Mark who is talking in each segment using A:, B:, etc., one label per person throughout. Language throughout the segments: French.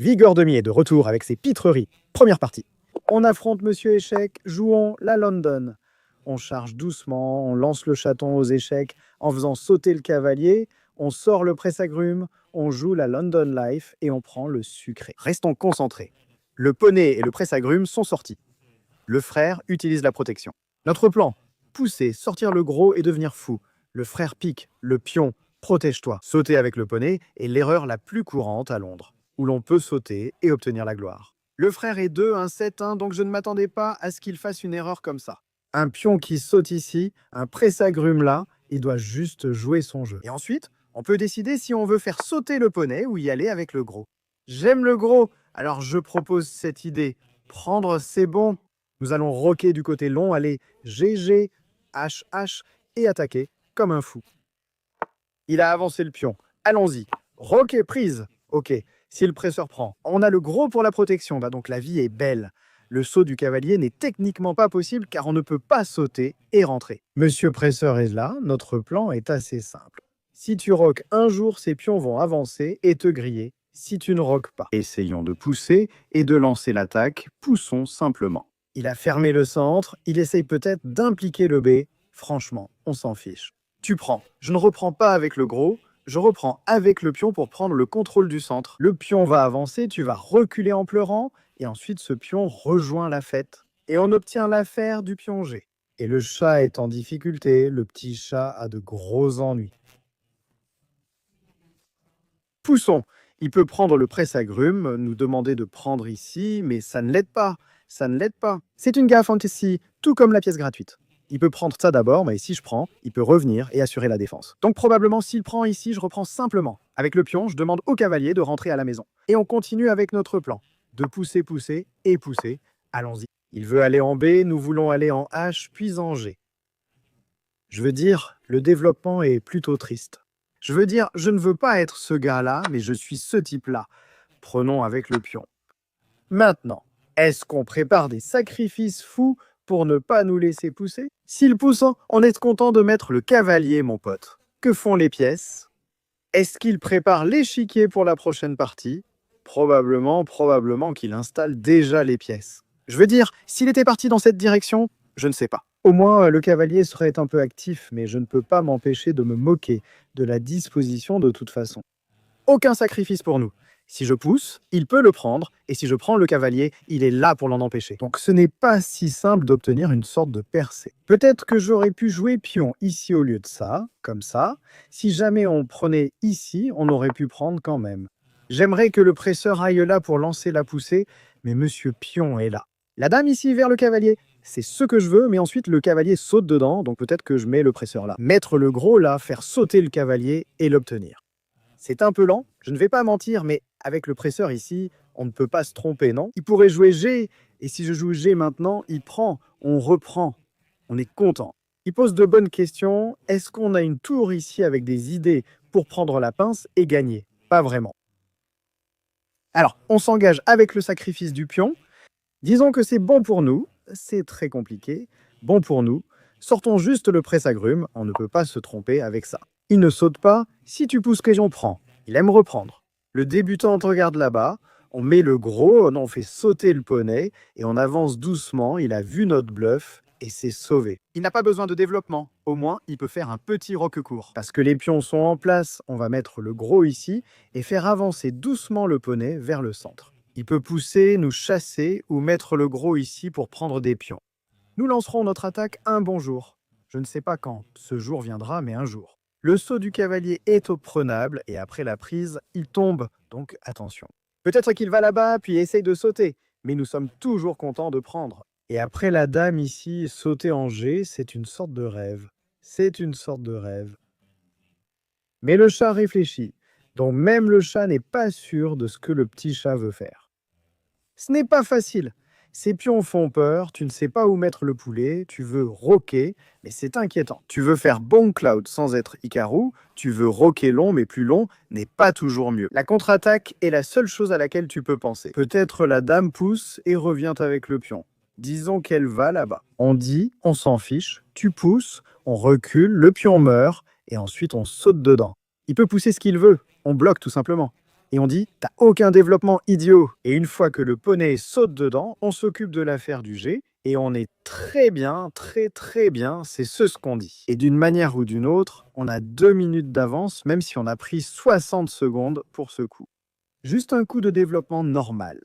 A: Vigor Demier est de retour avec ses pitreries. Première partie. On affronte Monsieur Échec, jouons la London. On charge doucement, on lance le chaton aux échecs en faisant sauter le cavalier, on sort le presse-agrumes, on joue la London Life et on prend le sucré. Restons concentrés. Le poney et le presse-agrumes sont sortis. Le frère utilise la protection. Notre plan, pousser, sortir le gros et devenir fou. Le frère pique, le pion, protège-toi. Sauter avec le poney est l'erreur la plus courante à Londres, où l'on peut sauter et obtenir la gloire. Le frère est 2, un 7-1, donc je ne m'attendais pas à ce qu'il fasse une erreur comme ça. Un pion qui saute ici, un presse-agrumes là, il doit juste jouer son jeu. Et ensuite, on peut décider si on veut faire sauter le poney ou y aller avec le gros. J'aime le gros, alors je propose cette idée. Prendre, c'est bon. Nous allons roquer du côté long, aller GG, HH et attaquer comme un fou. Il a avancé le pion. Allons-y. Roquer prise. Ok. Si le presseur prend, on a le gros pour la protection, bah donc la vie est belle. Le saut du cavalier n'est techniquement pas possible car on ne peut pas sauter et rentrer. Monsieur Presseur est là, notre plan est assez simple. Si tu roques un jour, ces pions vont avancer et te griller si tu ne roques pas. Essayons de pousser et de lancer l'attaque, poussons simplement. Il a fermé le centre, il essaye peut-être d'impliquer le B. Franchement, on s'en fiche. Tu prends. Je ne reprends pas avec le gros, je reprends avec le pion pour prendre le contrôle du centre. Le pion va avancer, tu vas reculer en pleurant, et ensuite ce pion rejoint la fête. Et on obtient l'affaire du pion G. Et le chat est en difficulté, le petit chat a de gros ennuis. Poussons. Il peut prendre le presse-agrumes, nous demander de prendre ici, mais ça ne l'aide pas. Ça ne l'aide pas. C'est une gaffe fantasy, tout comme la pièce gratuite. Il peut prendre ça d'abord, mais si je prends, il peut revenir et assurer la défense. Donc probablement, s'il prend ici, je reprends simplement. Avec le pion, je demande au cavalier de rentrer à la maison. Et on continue avec notre plan. De pousser, pousser et pousser. Allons-y. Il veut aller en B, nous voulons aller en H, puis en G. Je veux dire, le développement est plutôt triste. Je veux dire, je ne veux pas être ce gars-là, mais je suis ce type-là. Prenons avec le pion. Maintenant, est-ce qu'on prépare des sacrifices fous pour ne pas nous laisser pousser? S'il pousse, on est content de mettre le cavalier, mon pote. Que font les pièces? Est-ce qu'il prépare l'échiquier pour la prochaine partie? Probablement qu'il installe déjà les pièces. Je veux dire, s'il était parti dans cette direction, je ne sais pas. Au moins, le cavalier serait un peu actif, mais je ne peux pas m'empêcher de me moquer de la disposition de toute façon. Aucun sacrifice pour nous. Si je pousse, il peut le prendre, et si je prends le cavalier, il est là pour l'en empêcher. Donc ce n'est pas si simple d'obtenir une sorte de percée. Peut-être que j'aurais pu jouer pion ici au lieu de ça, comme ça. Si jamais on prenait ici, on aurait pu prendre quand même. J'aimerais que le presseur aille là pour lancer la poussée, mais monsieur pion est là. La dame ici vers le cavalier, c'est ce que je veux, mais ensuite le cavalier saute dedans, donc peut-être que je mets le presseur là. Mettre le gros là, faire sauter le cavalier et l'obtenir. C'est un peu lent, je ne vais pas mentir, mais avec le presseur ici, on ne peut pas se tromper, non? Il pourrait jouer G, et si je joue G maintenant, il prend, on reprend. On est content. Il pose de bonnes questions. Est-ce qu'on a une tour ici avec des idées pour prendre la pince et gagner? Pas vraiment. Alors, on s'engage avec le sacrifice du pion. Disons que c'est bon pour nous. C'est très compliqué. Bon pour nous. Sortons juste le presse-agrumes. On ne peut pas se tromper avec ça. Il ne saute pas. Si tu pousses que j'en prends. Il aime reprendre. Le débutant te regarde là-bas. On met le gros, on fait sauter le poney et on avance doucement. Il a vu notre bluff et s'est sauvé. Il n'a pas besoin de développement. Au moins, il peut faire un petit roquecourt. Parce que les pions sont en place, on va mettre le gros ici et faire avancer doucement le poney vers le centre. Il peut pousser, nous chasser ou mettre le gros ici pour prendre des pions. Nous lancerons notre attaque un bon jour. Je ne sais pas quand ce jour viendra, mais un jour. Le saut du cavalier est prenable et après la prise, il tombe, donc attention. Peut-être qu'il va là-bas puis essaye de sauter, mais nous sommes toujours contents de prendre. Et après la dame ici, sauter en G, c'est une sorte de rêve. C'est une sorte de rêve. Mais le chat réfléchit, donc même le chat n'est pas sûr de ce que le petit chat veut faire. Ce n'est pas facile. Ces pions font peur, tu ne sais pas où mettre le poulet, tu veux roquer, mais c'est inquiétant. Tu veux faire bon cloud sans être Hikaru, tu veux roquer long, mais plus long n'est pas toujours mieux. La contre-attaque est la seule chose à laquelle tu peux penser. Peut-être la dame pousse et revient avec le pion. Disons qu'elle va là-bas. On dit, on s'en fiche, tu pousses, on recule, le pion meurt, et ensuite on saute dedans. Il peut pousser ce qu'il veut, on bloque tout simplement. Et on dit, t'as aucun développement idiot. Et une fois que le poney saute dedans, on s'occupe de l'affaire du jet, et on est très bien, très bien, c'est ce qu'on dit. Et d'une manière ou d'une autre, on a 2 minutes d'avance, même si on a pris 60 secondes pour ce coup. Juste un coup de développement normal.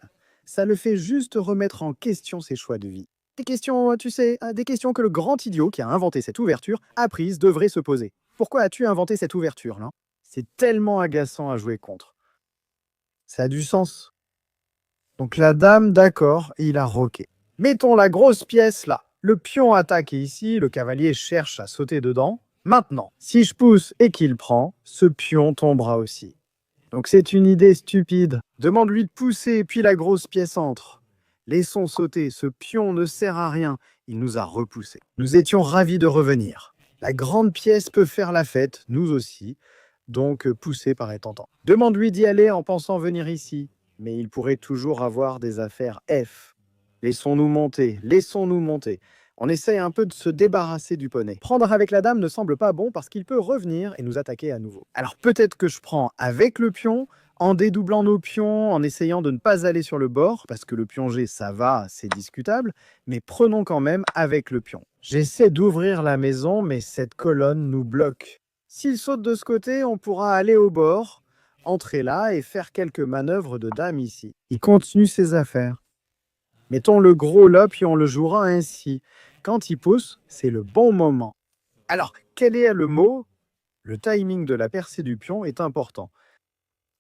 A: Ça le fait juste remettre en question ses choix de vie. Des questions, tu sais, des questions que le grand idiot qui a inventé cette ouverture, aprise, devrait se poser. Pourquoi as-tu inventé cette ouverture, là? C'est tellement agaçant à jouer contre. Ça a du sens. Donc la dame, d'accord, il a roqué. Mettons la grosse pièce là. Le pion attaque ici, le cavalier cherche à sauter dedans. Maintenant, si je pousse et qu'il prend, ce pion tombera aussi. Donc c'est une idée stupide. Demande-lui de pousser, puis la grosse pièce entre. Laissons sauter, ce pion ne sert à rien. Il nous a repoussés. Nous étions ravis de revenir. La grande pièce peut faire la fête, nous aussi. Donc pousser paraît tentant. Demande-lui d'y aller en pensant venir ici. Mais il pourrait toujours avoir des affaires F. Laissons-nous monter, laissons-nous monter. On essaye un peu de se débarrasser du poney. Prendre avec la dame ne semble pas bon parce qu'il peut revenir et nous attaquer à nouveau. Alors peut-être que je prends avec le pion, en dédoublant nos pions, en essayant de ne pas aller sur le bord, parce que le pion G, ça va, c'est discutable, mais prenons quand même avec le pion. J'essaie d'ouvrir la maison, mais cette colonne nous bloque. S'il saute de ce côté, on pourra aller au bord, entrer là et faire quelques manœuvres de dame ici. Il continue ses affaires. Mettons le gros là, puis on le jouera ainsi. Quand il pousse, c'est le bon moment. Alors, quel est le mot? Le timing de la percée du pion est important.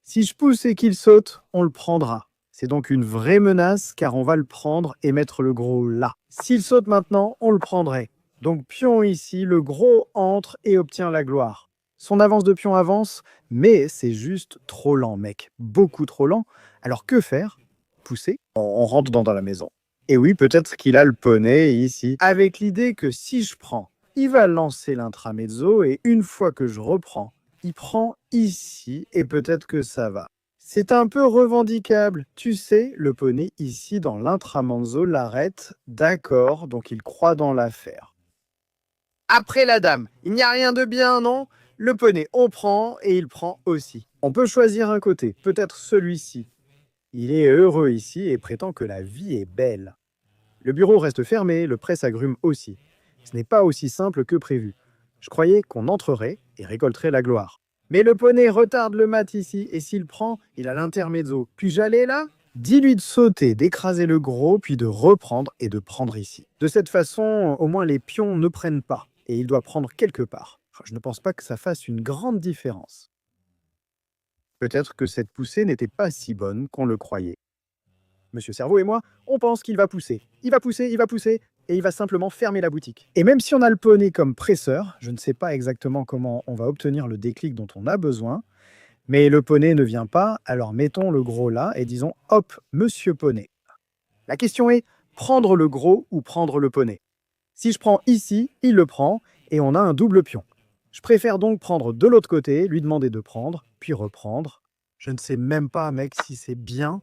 A: Si je pousse et qu'il saute, on le prendra. C'est donc une vraie menace, car on va le prendre et mettre le gros là. S'il saute maintenant, on le prendrait. Donc pion ici, le gros entre et obtient la gloire. Son avance de pion avance, mais c'est juste trop lent, mec. Beaucoup trop lent. Alors que faire? Pousser? On rentre dans la maison. Et oui, peut-être qu'il a le poney ici. Avec l'idée que si je prends, il va lancer l'intramezzo et une fois que je reprends, il prend ici et peut-être que ça va. C'est un peu revendicable. Tu sais, le poney ici dans l'intramezzo l'arrête. D'accord, donc il croit dans l'affaire. Après la dame, il n'y a rien de bien, non? Le poney, on prend et il prend aussi. On peut choisir un côté, peut-être celui-ci. Il est heureux ici et prétend que la vie est belle. Le bureau reste fermé, le presse-agrumes aussi. Ce n'est pas aussi simple que prévu. Je croyais qu'on entrerait et récolterait la gloire. Mais le poney retarde le mat ici, et s'il prend, il a l'intermezzo. Puis j'allais là? Dis-lui de sauter, d'écraser le gros, puis de reprendre et de prendre ici. De cette façon, au moins les pions ne prennent pas, et il doit prendre quelque part. Je ne pense pas que ça fasse une grande différence. Peut-être que cette poussée n'était pas si bonne qu'on le croyait. Monsieur Cerveau et moi, on pense qu'il va pousser. Il va pousser, et il va simplement fermer la boutique. Et même si on a le poney comme presseur, je ne sais pas exactement comment on va obtenir le déclic dont on a besoin, mais le poney ne vient pas, alors mettons le gros là et disons « Hop, monsieur poney ». La question est, prendre le gros ou prendre le poney? Si je prends ici, il le prend, et on a un double pion. Je préfère donc prendre de l'autre côté, lui demander de prendre, puis reprendre. Je ne sais même pas, mec, si c'est bien.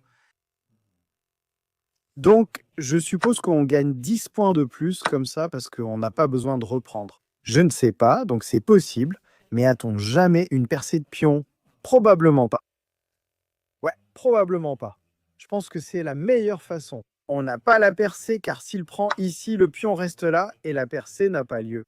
A: Donc, je suppose qu'on gagne 10 points de plus comme ça parce qu'on n'a pas besoin de reprendre. Je ne sais pas, donc c'est possible, mais a-t-on jamais une percée de pion? Probablement pas. Ouais, probablement pas. Je pense que c'est la meilleure façon. On n'a pas la percée car s'il prend ici, le pion reste là et la percée n'a pas lieu.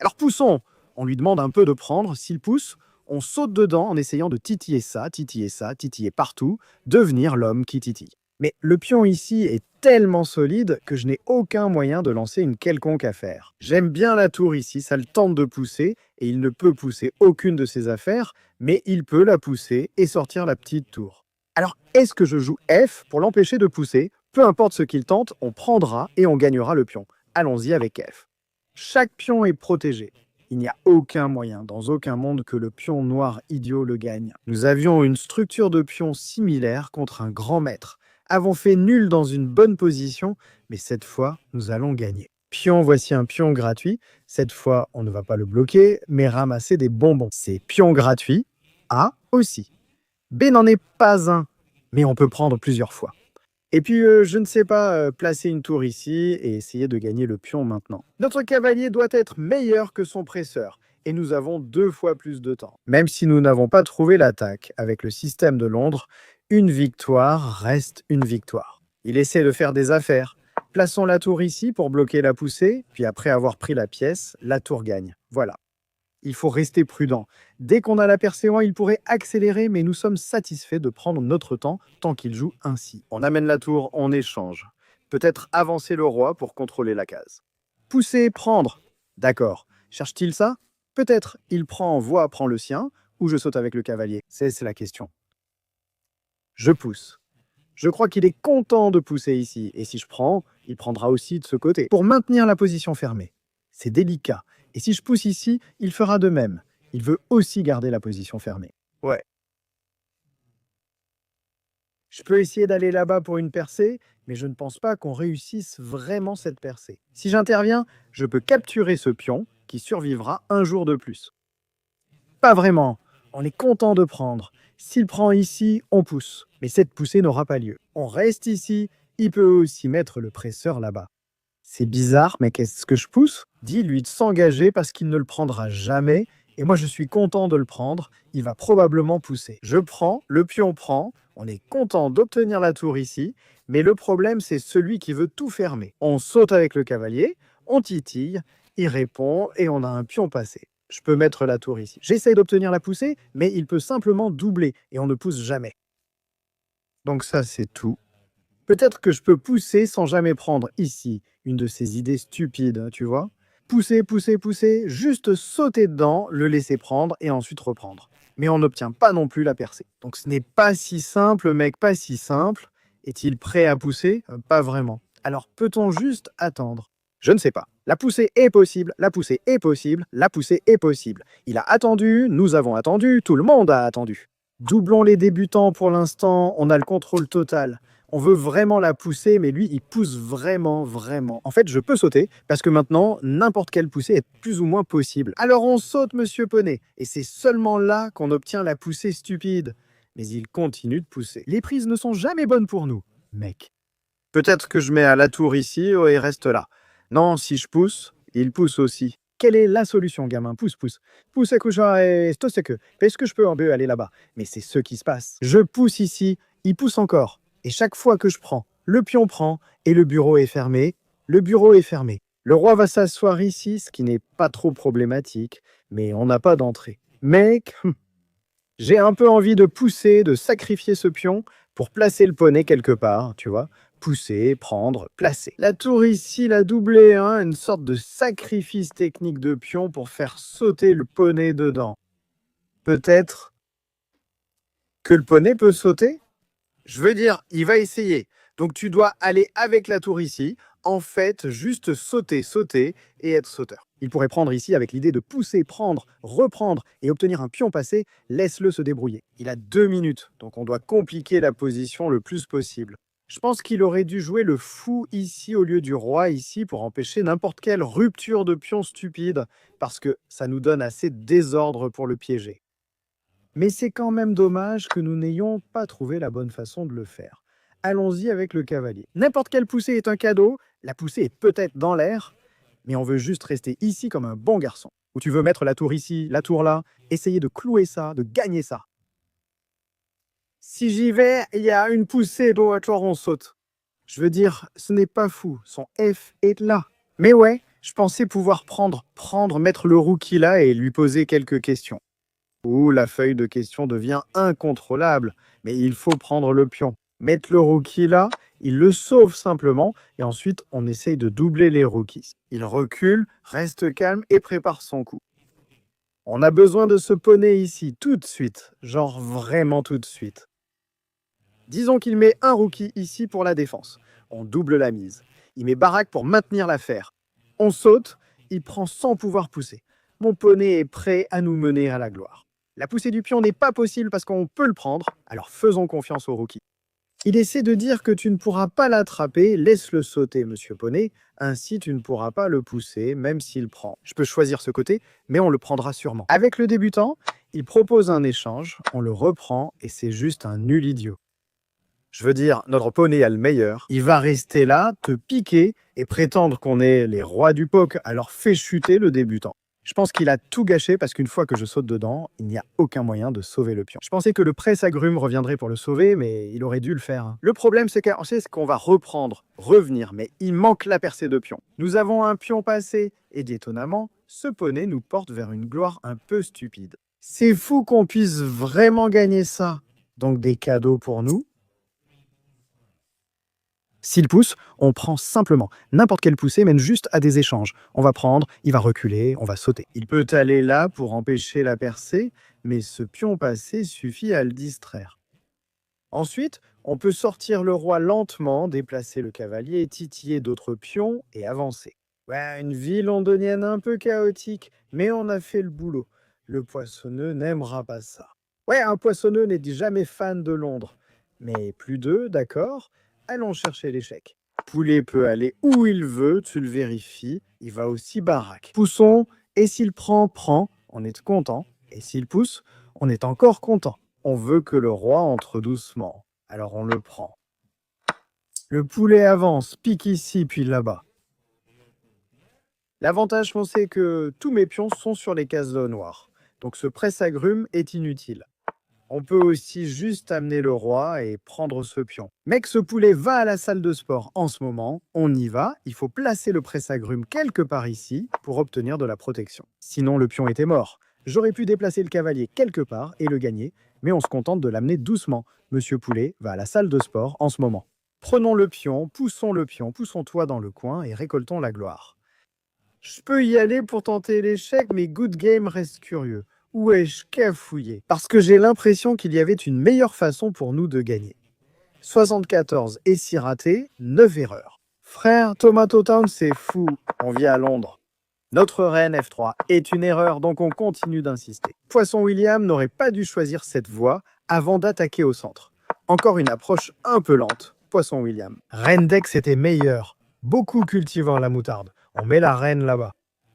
A: Alors poussons! On lui demande un peu de prendre. S'il pousse, on saute dedans en essayant de titiller ça, titiller partout, devenir l'homme qui titille. Mais le pion ici est tellement solide que je n'ai aucun moyen de lancer une quelconque affaire. J'aime bien la tour ici, ça le tente de pousser, et il ne peut pousser aucune de ses affaires, mais il peut la pousser et sortir la petite tour. Alors, est-ce que je joue F pour l'empêcher de pousser? Peu importe ce qu'il tente, on prendra et on gagnera le pion. Allons-y avec F. Chaque pion est protégé. Il n'y a aucun moyen, dans aucun monde, que le pion noir idiot le gagne. Nous avions une structure de pion similaire contre un grand maître. Avons fait nul dans une bonne position, mais cette fois, nous allons gagner. Pion, voici un pion gratuit. Cette fois, on ne va pas le bloquer, mais ramasser des bonbons. C'est pion gratuit. A aussi. B n'en est pas un, mais on peut prendre plusieurs fois. Et puis, je ne sais pas, placer une tour ici et essayer de gagner le pion maintenant. Notre cavalier doit être meilleur que son presseur. et nous avons 2 fois plus de temps. Même si nous n'avons pas trouvé l'attaque avec le système de Londres, une victoire reste une victoire. Il essaie de faire des affaires. Plaçons la tour ici pour bloquer la poussée, puis après avoir pris la pièce, la tour gagne. Voilà. Il faut rester prudent. Dès qu'on a la percée, il pourrait accélérer, mais nous sommes satisfaits de prendre notre temps tant qu'il joue ainsi. On amène la tour, on échange. Peut-être avancer le roi pour contrôler la case. Pousser, prendre. D'accord. Cherche-t-il ça? Peut-être. Il prend le sien, ou je saute avec le cavalier. C'est la question. Je pousse. Je crois qu'il est content de pousser ici, et si je prends, il prendra aussi de ce côté, pour maintenir la position fermée. C'est délicat. Et si je pousse ici, il fera de même. Il veut aussi garder la position fermée. Ouais. Je peux essayer d'aller là-bas pour une percée, mais je ne pense pas qu'on réussisse vraiment cette percée. Si j'interviens, je peux capturer ce pion qui survivra un jour de plus. Pas vraiment. On est content de prendre. S'il prend ici, on pousse. Mais cette poussée n'aura pas lieu. On reste ici. Il peut aussi mettre le presseur là-bas. C'est bizarre, mais qu'est-ce que je pousse? Dis-lui de s'engager parce qu'il ne le prendra jamais. Et moi, je suis content de le prendre. Il va probablement pousser. Je prends, le pion prend. On est content d'obtenir la tour ici. Mais le problème, c'est celui qui veut tout fermer. On saute avec le cavalier, on titille, il répond et on a un pion passé. Je peux mettre la tour ici. J'essaye d'obtenir la poussée, mais il peut simplement doubler et on ne pousse jamais. Donc ça, c'est tout. Peut-être que je peux pousser sans jamais prendre ici une de ces idées stupides, tu vois. Pousser, pousser, pousser, juste sauter dedans, le laisser prendre et ensuite reprendre. Mais on n'obtient pas non plus la percée. Donc ce n'est pas si simple, mec, pas si simple. Est-il prêt à pousser? Pas vraiment. Alors peut-on juste attendre? Je ne sais pas. La poussée est possible, la poussée est possible, la poussée est possible. Il a attendu, nous avons attendu, tout le monde a attendu. Doublons les débutants pour l'instant, on a le contrôle total. On veut vraiment la pousser, mais lui, il pousse vraiment, vraiment. En fait, je peux sauter, parce que maintenant, n'importe quelle poussée est plus ou moins possible. Alors on saute, monsieur Poney, et c'est seulement là qu'on obtient la poussée stupide. Mais il continue de pousser. Les prises ne sont jamais bonnes pour nous, mec. Peut-être que je mets à la tour ici et reste là. Non, si je pousse, il pousse aussi. Quelle est la solution, gamin? Pousse, pousse. Pousse, coucha et c'est que. Est-ce que je peux un peu aller là-bas? Mais c'est ce qui se passe. Je pousse ici, il pousse encore. Et chaque fois que je prends, le pion prend et le bureau est fermé. Le bureau est fermé. Le roi va s'asseoir ici, ce qui n'est pas trop problématique, mais on n'a pas d'entrée. Mec, j'ai un peu envie de pousser, de sacrifier ce pion pour placer le poney quelque part, tu vois. Pousser, prendre, placer. La tour ici, la doublée, hein, une sorte de sacrifice technique de pion pour faire sauter le poney dedans. Peut-être que le poney peut sauter? Je veux dire, il va essayer. Donc tu dois aller avec la tour ici. En fait, juste sauter, sauter et être sauteur. Il pourrait prendre ici avec l'idée de pousser, prendre, reprendre et obtenir un pion passé. Laisse-le se débrouiller. Il a 2 minutes, donc on doit compliquer la position le plus possible. Je pense qu'il aurait dû jouer le fou ici au lieu du roi ici pour empêcher n'importe quelle rupture de pion stupide, parce que ça nous donne assez de désordre pour le piéger. Mais c'est quand même dommage que nous n'ayons pas trouvé la bonne façon de le faire. Allons-y avec le cavalier. N'importe quelle poussée est un cadeau, la poussée est peut-être dans l'air, mais on veut juste rester ici comme un bon garçon. Ou tu veux mettre la tour ici, la tour là, essayer de clouer ça, de gagner ça. Si j'y vais, il y a une poussée de voiture, on saute. Je veux dire, ce n'est pas fou, son F est là. Mais ouais, je pensais pouvoir prendre, mettre le rookie là et lui poser quelques questions. Ouh, la feuille de question devient incontrôlable, mais il faut prendre le pion. Mettre le rookie là, il le sauve simplement, et ensuite on essaye de doubler les rookies. Il recule, reste calme et prépare son coup. On a besoin de ce poney ici, tout de suite, genre vraiment tout de suite. Disons qu'il met un rookie ici pour la défense. On double la mise. Il met baraque pour maintenir l'affaire. On saute, il prend sans pouvoir pousser. Mon poney est prêt à nous mener à la gloire. La poussée du pion n'est pas possible parce qu'on peut le prendre, alors faisons confiance au rookie. Il essaie de dire que tu ne pourras pas l'attraper, laisse-le sauter, monsieur Poney, ainsi tu ne pourras pas le pousser, même s'il prend. Je peux choisir ce côté, mais on le prendra sûrement. Avec le débutant, il propose un échange, on le reprend, et c'est juste un nul idiot. Je veux dire, notre poney a le meilleur. Il va rester là, te piquer et prétendre qu'on est les rois du poke, alors fais chuter le débutant. Je pense qu'il a tout gâché parce qu'une fois que je saute dedans, il n'y a aucun moyen de sauver le pion. Je pensais que le presse-agrumes reviendrait pour le sauver, mais il aurait dû le faire, hein. Le problème, c'est qu'on va revenir, mais il manque la percée de pion. Nous avons un pion passé, et étonnamment, ce poney nous porte vers une gloire un peu stupide. C'est fou qu'on puisse vraiment gagner ça. Donc des cadeaux pour nous. S'il pousse, on prend simplement n'importe quel poussée mène juste à des échanges. On va prendre, il va reculer, on va sauter. Il peut aller là pour empêcher la percée, mais ce pion passé suffit à le distraire. Ensuite, on peut sortir le roi lentement, déplacer le cavalier, titiller d'autres pions et avancer. Ouais, une vie londonienne un peu chaotique, mais on a fait le boulot. Le poissonneux n'aimera pas ça. Ouais, un poissonneux n'est jamais fan de Londres. Mais plus d'eux, d'accord. Allons chercher l'échec. Poulet peut aller où il veut, tu le vérifies. Il va aussi baraque. Poussons, et s'il prend, on est content. Et s'il pousse, on est encore content. On veut que le roi entre doucement. Alors on le prend. Le poulet avance, pique ici puis là-bas. L'avantage, c'est que tous mes pions sont sur les cases noires. Donc ce presse-agrumes est inutile. On peut aussi juste amener le roi et prendre ce pion. Mec, ce poulet va à la salle de sport en ce moment. On y va. Il faut placer le presse-agrumes quelque part ici pour obtenir de la protection. Sinon, le pion était mort. J'aurais pu déplacer le cavalier quelque part et le gagner, mais on se contente de l'amener doucement. Monsieur Poulet va à la salle de sport en ce moment. Prenons le pion, poussons-toi dans le coin et récoltons la gloire. Je peux y aller pour tenter l'échec, mais Good Game reste curieux. Où ai-je cafouillé? Parce que j'ai l'impression qu'il y avait une meilleure façon pour nous de gagner. 74 et 6 ratés, 9 erreurs. Frère, Tomato Town, c'est fou. On vit à Londres. Notre reine F3 est une erreur, donc on continue d'insister. Poisson William n'aurait pas dû choisir cette voie avant d'attaquer au centre. Encore une approche un peu lente. Poisson William. Reine Dex était meilleure. Beaucoup cultivant la moutarde. On met la reine là-bas.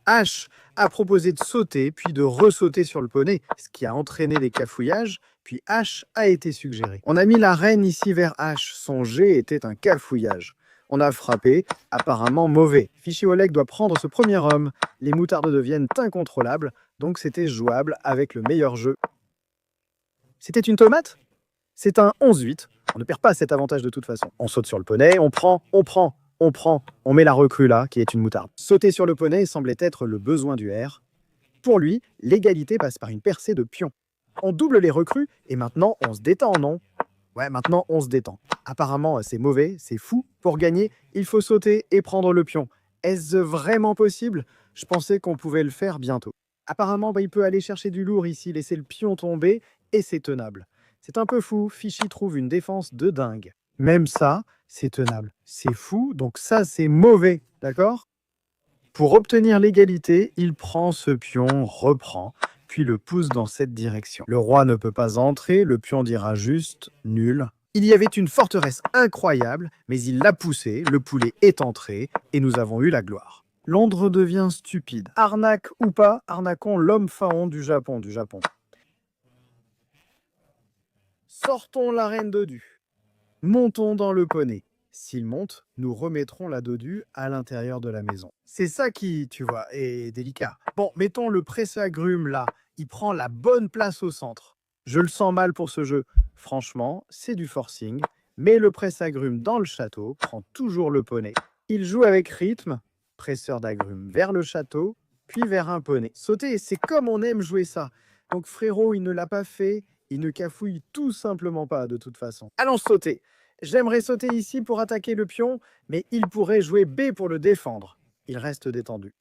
A: H a proposé de sauter, puis de ressauter sur le poney, ce qui a entraîné des cafouillages, puis H a été suggéré. On a mis la reine ici vers H. Son jet était un cafouillage. On a frappé, apparemment mauvais. Fichy Oleg doit prendre ce premier homme. Les moutardes deviennent incontrôlables, donc c'était jouable avec le meilleur jeu. C'était une tomate? C'est un 11-8. On ne perd pas cet avantage de toute façon. On saute sur le poney, on prend, on met la recrue là, qui est une moutarde. Sauter sur le poney semblait être le besoin du R. Pour lui, l'égalité passe par une percée de pions. On double les recrues, et maintenant on se détend, non? Ouais, maintenant on se détend. Apparemment, c'est mauvais, c'est fou. Pour gagner, il faut sauter et prendre le pion. Est-ce vraiment possible? Je pensais qu'on pouvait le faire bientôt. Apparemment, il peut aller chercher du lourd ici, laisser le pion tomber, et c'est tenable. C'est un peu fou, Fichy trouve une défense de dingue. Même ça, c'est tenable. C'est fou, donc ça, c'est mauvais, d'accord? Pour obtenir l'égalité, il prend ce pion, reprend, puis le pousse dans cette direction. Le roi ne peut pas entrer, le pion dira juste « nul ». Il y avait une forteresse incroyable, mais il l'a poussé, le poulet est entré, et nous avons eu la gloire. Londres devient stupide. Arnaque ou pas, arnaquons l'homme pharaon du Japon, Sortons la reine dodue. Montons dans le poney. S'il monte, nous remettrons la dodue à l'intérieur de la maison. C'est ça qui, tu vois, est délicat. Bon, mettons le presse-agrumes là. Il prend la bonne place au centre. Je le sens mal pour ce jeu. Franchement, c'est du forcing. Mais le presse-agrumes dans le château prend toujours le poney. Il joue avec rythme. Presseur d'agrumes vers le château, puis vers un poney. Sauter, c'est comme on aime jouer ça. Donc frérot, il ne l'a pas fait. Il ne cafouille tout simplement pas de toute façon. Allons sauter. J'aimerais sauter ici pour attaquer le pion, mais il pourrait jouer B pour le défendre. Il reste détendu.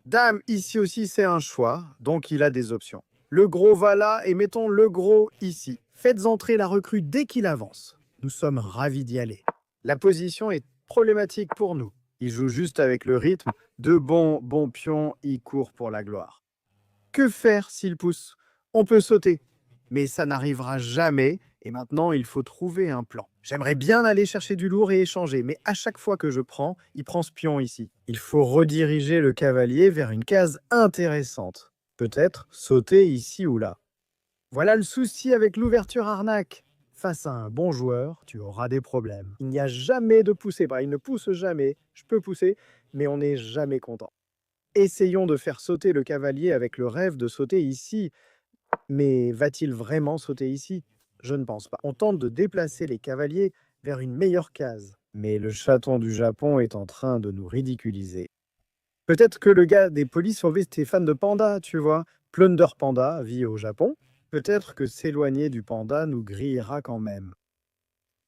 A: Dame, ici aussi c'est un choix, donc il a des options. Le gros va là et mettons le gros ici. Faites entrer la recrue dès qu'il avance. Nous sommes ravis d'y aller. La position est problématique pour nous. Il joue juste avec le rythme. De bons pions, il court pour la gloire. Que faire s'il pousse? On peut sauter, mais ça n'arrivera jamais. Et maintenant, il faut trouver un plan. J'aimerais bien aller chercher du lourd et échanger, mais à chaque fois que je prends, il prend ce pion ici. Il faut rediriger le cavalier vers une case intéressante. Peut-être sauter ici ou là. Voilà le souci avec l'ouverture arnaque. Face à un bon joueur, tu auras des problèmes. Il n'y a jamais de poussée. Il ne pousse jamais. Je peux pousser, mais on n'est jamais content. Essayons de faire sauter le cavalier avec le rêve de sauter ici. Mais va-t-il vraiment sauter ici? Je ne pense pas. On tente de déplacer les cavaliers vers une meilleure case. Mais le chaton du Japon est en train de nous ridiculiser. Peut-être que le gars des polices sauvaient était fan de panda, tu vois. Plunder Panda vit au Japon. Peut-être que s'éloigner du panda nous grillera quand même.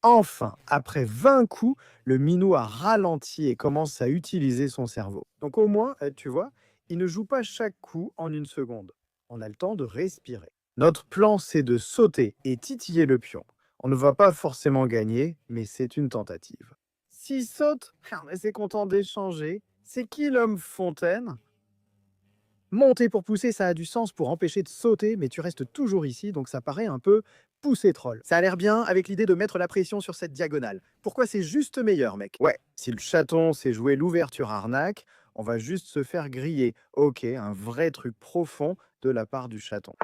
A: Enfin, après 20 coups, le minou a ralenti et commence à utiliser son cerveau. Donc au moins, tu vois, il ne joue pas chaque coup en une seconde. On a le temps de respirer. Notre plan, c'est de sauter et titiller le pion. On ne va pas forcément gagner, mais c'est une tentative. S'il saute, c'est content d'échanger. C'est qui l'homme fontaine? Monter pour pousser, ça a du sens pour empêcher de sauter, mais tu restes toujours ici, donc ça paraît un peu pousser troll. Ça a l'air bien avec l'idée de mettre la pression sur cette diagonale. Pourquoi c'est juste meilleur, mec? Ouais, si le chaton sait jouer l'ouverture arnaque, on va juste se faire griller. Ok, un vrai truc profond de la part du chaton.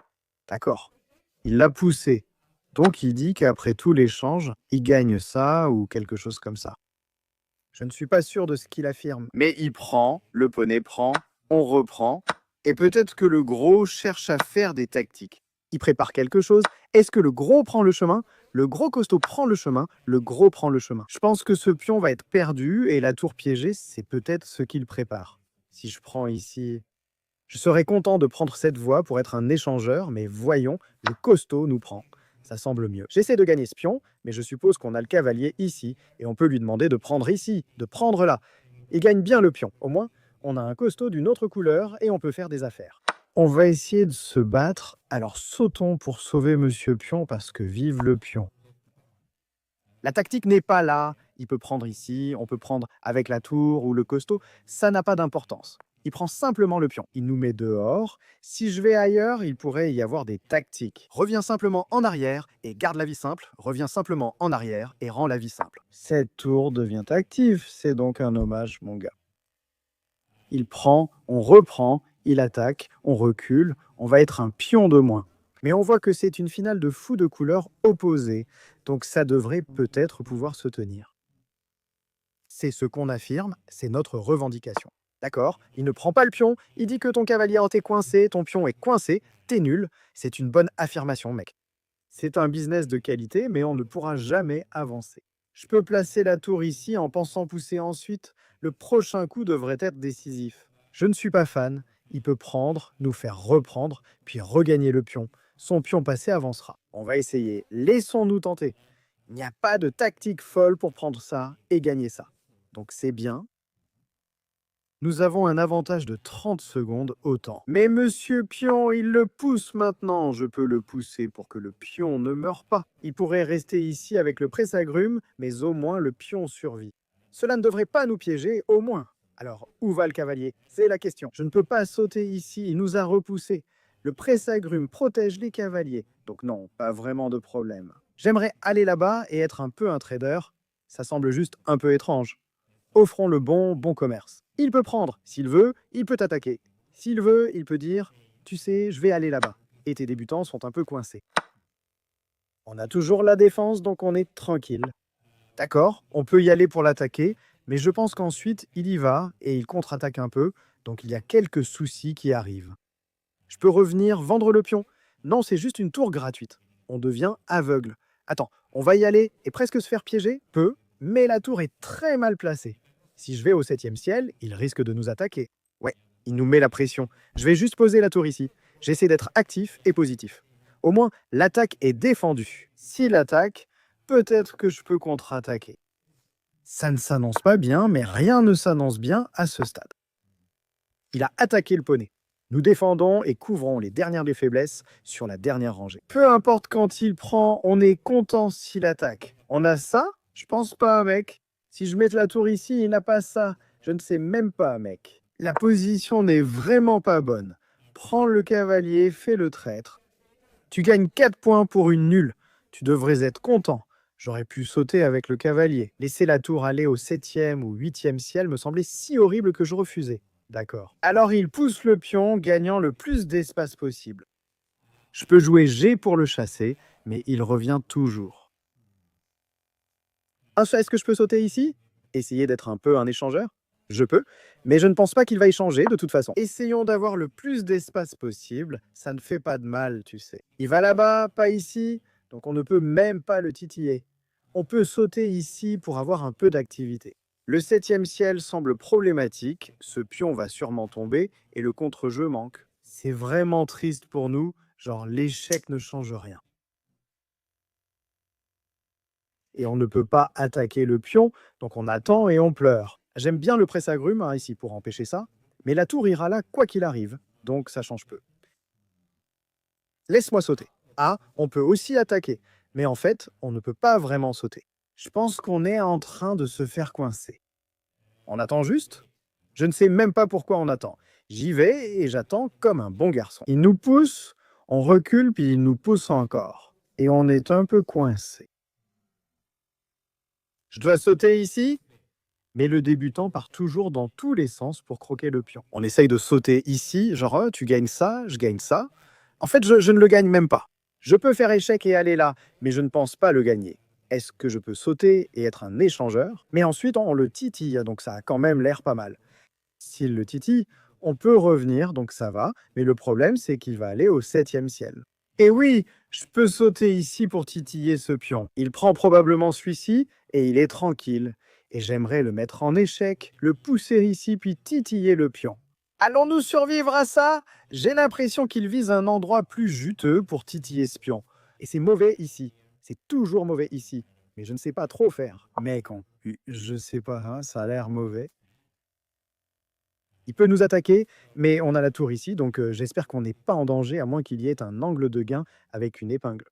A: D'accord. Il l'a poussé. Donc il dit qu'après tout l'échange, il gagne ça ou quelque chose comme ça. Je ne suis pas sûr de ce qu'il affirme. Mais il prend, le poney prend, on reprend, et peut-être que le gros cherche à faire des tactiques. Il prépare quelque chose. Est-ce que le gros prend le chemin? Le gros costaud prend le chemin, le gros prend le chemin. Je pense que ce pion va être perdu et la tour piégée, c'est peut-être ce qu'il prépare. Si je prends ici... Je serais content de prendre cette voie pour être un échangeur, mais voyons, le costaud nous prend. Ça semble mieux. J'essaie de gagner ce pion, mais je suppose qu'on a le cavalier ici, et on peut lui demander de prendre ici, de prendre là. Il gagne bien le pion. Au moins, on a un costaud d'une autre couleur, et on peut faire des affaires. On va essayer de se battre, alors sautons pour sauver Monsieur Pion, parce que vive le pion. La tactique n'est pas là. Il peut prendre ici, on peut prendre avec la tour ou le costaud. Ça n'a pas d'importance. Il prend simplement le pion. Il nous met dehors. Si je vais ailleurs, il pourrait y avoir des tactiques. Reviens simplement en arrière et garde la vie simple. Reviens simplement en arrière et rends la vie simple. Cette tour devient active. C'est donc un hommage, mon gars. Il prend, on reprend, il attaque, on recule. On va être un pion de moins. Mais on voit que c'est une finale de fous de couleurs opposées. Donc ça devrait peut-être pouvoir se tenir. C'est ce qu'on affirme, c'est notre revendication. D'accord, il ne prend pas le pion, il dit que ton cavalier est coincé, ton pion est coincé, t'es nul. C'est une bonne affirmation, mec. C'est un business de qualité, mais on ne pourra jamais avancer. Je peux placer la tour ici en pensant pousser ensuite. Le prochain coup devrait être décisif. Je ne suis pas fan. Il peut prendre, nous faire reprendre, puis regagner le pion. Son pion passé avancera. On va essayer. Laissons-nous tenter. Il n'y a pas de tactique folle pour prendre ça et gagner ça. Donc c'est bien. Nous avons un avantage de 30 secondes au temps. Mais monsieur Pion, il le pousse maintenant. Je peux le pousser pour que le pion ne meure pas. Il pourrait rester ici avec le presse-agrumes, mais au moins le pion survit. Cela ne devrait pas nous piéger, au moins. Alors, où va le cavalier? C'est la question. Je ne peux pas sauter ici, il nous a repoussés. Le presse-agrumes protège les cavaliers. Donc non, pas vraiment de problème. J'aimerais aller là-bas et être un peu un trader. Ça semble juste un peu étrange. Offrons le bon commerce. Il peut prendre. S'il veut, il peut attaquer. S'il veut, il peut dire « Tu sais, je vais aller là-bas ». Et tes débutants sont un peu coincés. On a toujours la défense, donc on est tranquille. D'accord, on peut y aller pour l'attaquer, mais je pense qu'ensuite, il y va et il contre-attaque un peu, donc il y a quelques soucis qui arrivent. Je peux revenir vendre le pion. Non, c'est juste une tour gratuite. On devient aveugle. Attends, on va y aller et presque se faire piéger? Peu, mais la tour est très mal placée. Si je vais au 7e ciel, il risque de nous attaquer. Ouais, il nous met la pression. Je vais juste poser la tour ici. J'essaie d'être actif et positif. Au moins, l'attaque est défendue. S'il attaque, peut-être que je peux contre-attaquer. Ça ne s'annonce pas bien, mais rien ne s'annonce bien à ce stade. Il a attaqué le poney. Nous défendons et couvrons les dernières des faiblesses sur la dernière rangée. Peu importe quand il prend, on est content s'il attaque. On a ça? Je pense pas, mec. Si je mets la tour ici, il n'a pas ça. Je ne sais même pas, mec. La position n'est vraiment pas bonne. Prends le cavalier, fais le traître. Tu gagnes 4 points pour une nulle. Tu devrais être content. J'aurais pu sauter avec le cavalier. Laisser la tour aller au 7e ou 8e ciel me semblait si horrible que je refusais. D'accord. Alors il pousse le pion, gagnant le plus d'espace possible. Je peux jouer G pour le chasser, mais il revient toujours. Est-ce que je peux sauter ici? Essayer d'être un peu un échangeur? Je peux, mais je ne pense pas qu'il va y changer de toute façon. Essayons d'avoir le plus d'espace possible, ça ne fait pas de mal, tu sais. Il va là-bas, pas ici, donc on ne peut même pas le titiller. On peut sauter ici pour avoir un peu d'activité. Le septième ciel semble problématique, ce pion va sûrement tomber et le contre-jeu manque. C'est vraiment triste pour nous, genre l'échec ne change rien. Et on ne peut pas attaquer le pion, donc on attend et on pleure. J'aime bien le presse-agrumes ici pour empêcher ça, mais la tour ira là quoi qu'il arrive, donc ça change peu. Laisse-moi sauter. Ah, on peut aussi attaquer, mais en fait, on ne peut pas vraiment sauter. Je pense qu'on est en train de se faire coincer. On attend juste? Je ne sais même pas pourquoi on attend. J'y vais et j'attends comme un bon garçon. Il nous pousse, on recule, puis il nous pousse encore. Et on est un peu coincé. Je dois sauter ici? Mais le débutant part toujours dans tous les sens pour croquer le pion. On essaye de sauter ici, genre tu gagnes ça, je gagne ça. En fait, je ne le gagne même pas. Je peux faire échec et aller là, mais je ne pense pas le gagner. Est-ce que je peux sauter et être un échangeur? Mais ensuite, on le titille, donc ça a quand même l'air pas mal. S'il le titille, on peut revenir, donc ça va, mais le problème, c'est qu'il va aller au septième ciel. Et oui, je peux sauter ici pour titiller ce pion. Il prend probablement celui-ci et il est tranquille. Et j'aimerais le mettre en échec, le pousser ici puis titiller le pion. Allons-nous survivre à ça? J'ai l'impression qu'il vise un endroit plus juteux pour titiller ce pion. Et c'est mauvais ici. C'est toujours mauvais ici. Mais je ne sais pas trop faire. Mec, je sais pas, hein, ça a l'air mauvais. Il peut nous attaquer, mais on a la tour ici, donc j'espère qu'on n'est pas en danger, à moins qu'il y ait un angle de gain avec une épingle.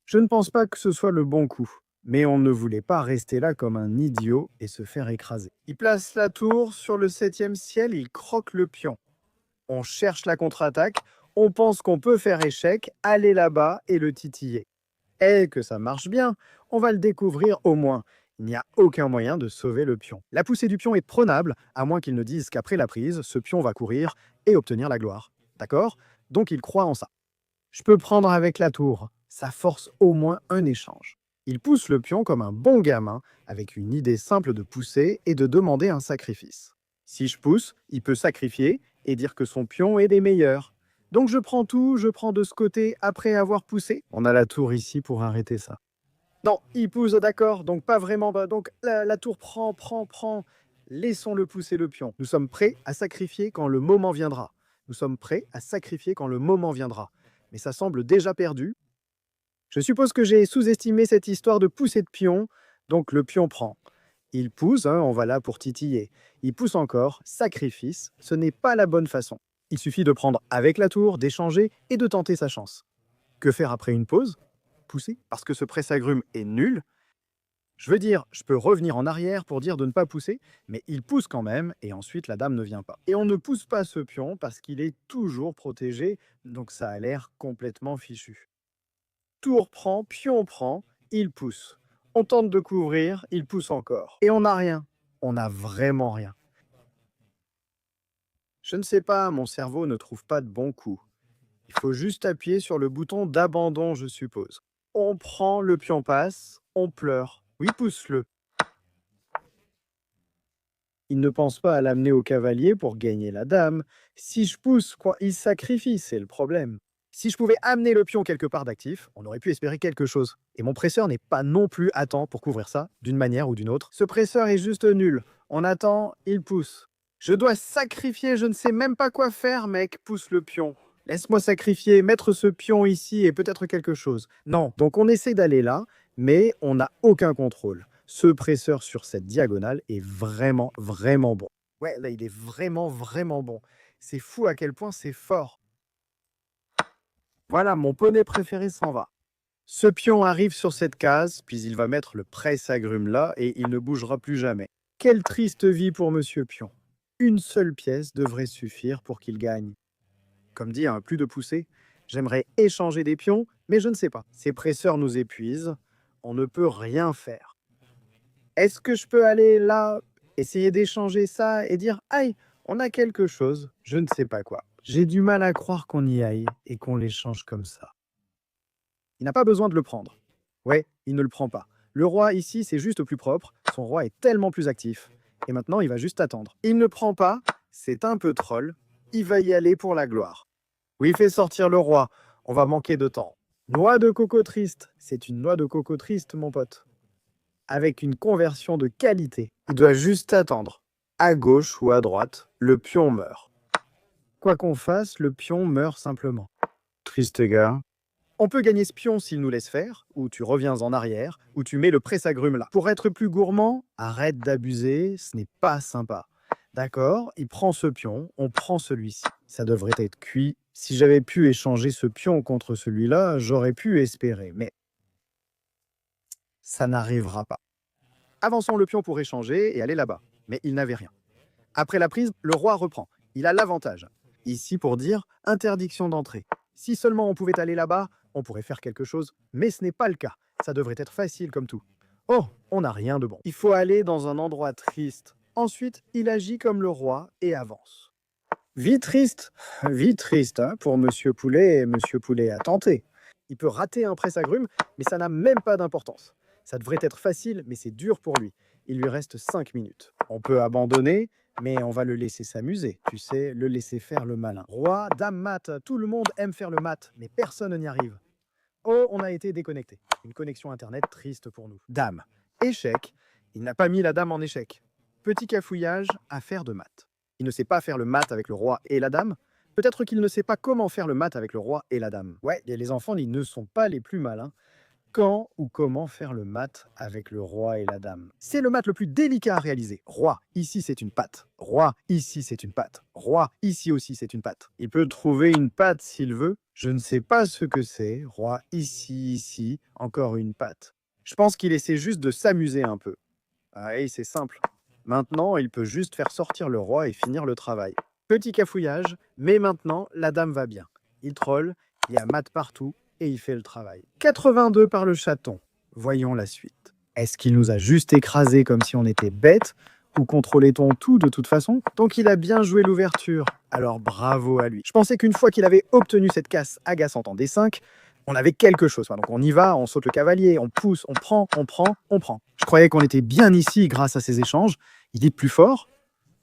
A: Je ne pense pas que ce soit le bon coup, mais on ne voulait pas rester là comme un idiot et se faire écraser. Il place la tour sur le septième ciel, il croque le pion. On cherche la contre-attaque, on pense qu'on peut faire échec, aller là-bas et le titiller. Et que ça marche bien, on va le découvrir au moins. Il n'y a aucun moyen de sauver le pion. La poussée du pion est prenable, à moins qu'il ne dise qu'après la prise, ce pion va courir et obtenir la gloire. D'accord? Donc il croit en ça. Je peux prendre avec la tour. Ça force au moins un échange. Il pousse le pion comme un bon gamin, avec une idée simple de pousser et de demander un sacrifice. Si je pousse, il peut sacrifier et dire que son pion est des meilleurs. Donc je prends tout, je prends de ce côté après avoir poussé. On a la tour ici pour arrêter ça. Non, il pousse, d'accord, donc pas vraiment. Donc la tour prend. Laissons-le pousser le pion. Nous sommes prêts à sacrifier quand le moment viendra. Nous sommes prêts à sacrifier quand le moment viendra. Mais ça semble déjà perdu. Je suppose que j'ai sous-estimé cette histoire de pousser de pion, donc le pion prend. Il pousse, hein, on va là pour titiller. Il pousse encore, sacrifice, ce n'est pas la bonne façon. Il suffit de prendre avec la tour, d'échanger et de tenter sa chance. Que faire après une pause? Pousser, parce que ce presse-agrumes est nul. Je veux dire, je peux revenir en arrière pour dire de ne pas pousser, mais il pousse quand même, et ensuite la dame ne vient pas. Et on ne pousse pas ce pion parce qu'il est toujours protégé, donc ça a l'air complètement fichu. Tour prend, pion prend, il pousse. On tente de couvrir, il pousse encore. Et on n'a rien. On n'a vraiment rien. Je ne sais pas, mon cerveau ne trouve pas de bon coup. Il faut juste appuyer sur le bouton d'abandon, je suppose. On prend, le pion passe, on pleure. Oui, pousse-le. Il ne pense pas à l'amener au cavalier pour gagner la dame. Si je pousse, quoi, il sacrifie, c'est le problème. Si je pouvais amener le pion quelque part d'actif, on aurait pu espérer quelque chose. Et mon presseur n'est pas non plus à temps pour couvrir ça, d'une manière ou d'une autre. Ce presseur est juste nul. On attend, il pousse. Je dois sacrifier, je ne sais même pas quoi faire, mec, pousse le pion. Laisse-moi sacrifier, mettre ce pion ici et peut-être quelque chose. Non, donc on essaie d'aller là, mais on n'a aucun contrôle. Ce presseur sur cette diagonale est vraiment, vraiment bon. Ouais, là, il est vraiment, vraiment bon. C'est fou à quel point c'est fort. Voilà, mon poney préféré s'en va. Ce pion arrive sur cette case, puis il va mettre le presse-agrumes là et il ne bougera plus jamais. Quelle triste vie pour Monsieur Pion. Une seule pièce devrait suffire pour qu'il gagne. Comme dit, hein, plus de poussée. J'aimerais échanger des pions, mais je ne sais pas. Ces presseurs nous épuisent. On ne peut rien faire. Est-ce que je peux aller là, essayer d'échanger ça et dire aïe, on a quelque chose, je ne sais pas quoi. J'ai du mal à croire qu'on y aille et qu'on l'échange comme ça. Il n'a pas besoin de le prendre. Ouais, il ne le prend pas. Le roi ici, c'est juste plus propre. Son roi est tellement plus actif. Et maintenant, il va juste attendre. Il ne prend pas, c'est un peu troll. Il va y aller pour la gloire. Oui, il fait sortir le roi. On va manquer de temps. Noix de coco triste. C'est une noix de coco triste, mon pote. Avec une conversion de qualité. Il doit juste attendre. À gauche ou à droite, le pion meurt. Quoi qu'on fasse, le pion meurt simplement. Triste gars. On peut gagner ce pion s'il nous laisse faire, ou tu reviens en arrière, ou tu mets le presse-agrumes là. Pour être plus gourmand, arrête d'abuser, ce n'est pas sympa. D'accord, il prend ce pion, on prend celui-ci. Ça devrait être cuit. Si j'avais pu échanger ce pion contre celui-là, j'aurais pu espérer, mais ça n'arrivera pas. Avançons le pion pour échanger et aller là-bas. Mais il n'avait rien. Après la prise, le roi reprend. Il a l'avantage. Ici pour dire interdiction d'entrée. Si seulement on pouvait aller là-bas, on pourrait faire quelque chose, mais ce n'est pas le cas. Ça devrait être facile comme tout. Oh, on n'a rien de bon. Il faut aller dans un endroit triste. Ensuite, il agit comme le roi et avance. Vie triste, hein, pour Monsieur Poulet, et Monsieur Poulet a tenté. Il peut rater un presse-agrumes, mais ça n'a même pas d'importance. Ça devrait être facile, mais c'est dur pour lui. Il lui reste 5 minutes. On peut abandonner, mais on va le laisser s'amuser. Tu sais, le laisser faire le malin. Roi, dame, mat, tout le monde aime faire le mat, mais personne n'y arrive. Oh, on a été déconnecté. Une connexion Internet triste pour nous. Dame, échec. Il n'a pas mis la dame en échec. Petit cafouillage, affaire de mat. Il ne sait pas faire le mat avec le roi et la dame. Peut-être qu'il ne sait pas comment faire le mat avec le roi et la dame. Ouais, et les enfants, ils ne sont pas les plus malins. Quand ou comment faire le mat avec le roi et la dame? C'est le mat le plus délicat à réaliser. Roi, ici c'est une patte. Roi, ici c'est une patte. Roi, ici aussi c'est une patte. Il peut trouver une patte s'il veut. Je ne sais pas ce que c'est. Roi, ici, encore une patte. Je pense qu'il essaie juste de s'amuser un peu. Ah, et c'est simple. Maintenant, il peut juste faire sortir le roi et finir le travail. Petit cafouillage, mais maintenant, la dame va bien. Il troll, il y a mat partout, et il fait le travail. 82 par le chaton. Voyons la suite. Est-ce qu'il nous a juste écrasé comme si on était bête? Ou contrôlait-on tout de toute façon? Donc il a bien joué l'ouverture. Alors bravo à lui. Je pensais qu'une fois qu'il avait obtenu cette casse agaçante en D5, on avait quelque chose. Donc on y va, on saute le cavalier, on pousse, on prend. Je croyais qu'on était bien ici grâce à ces échanges. Il est plus fort.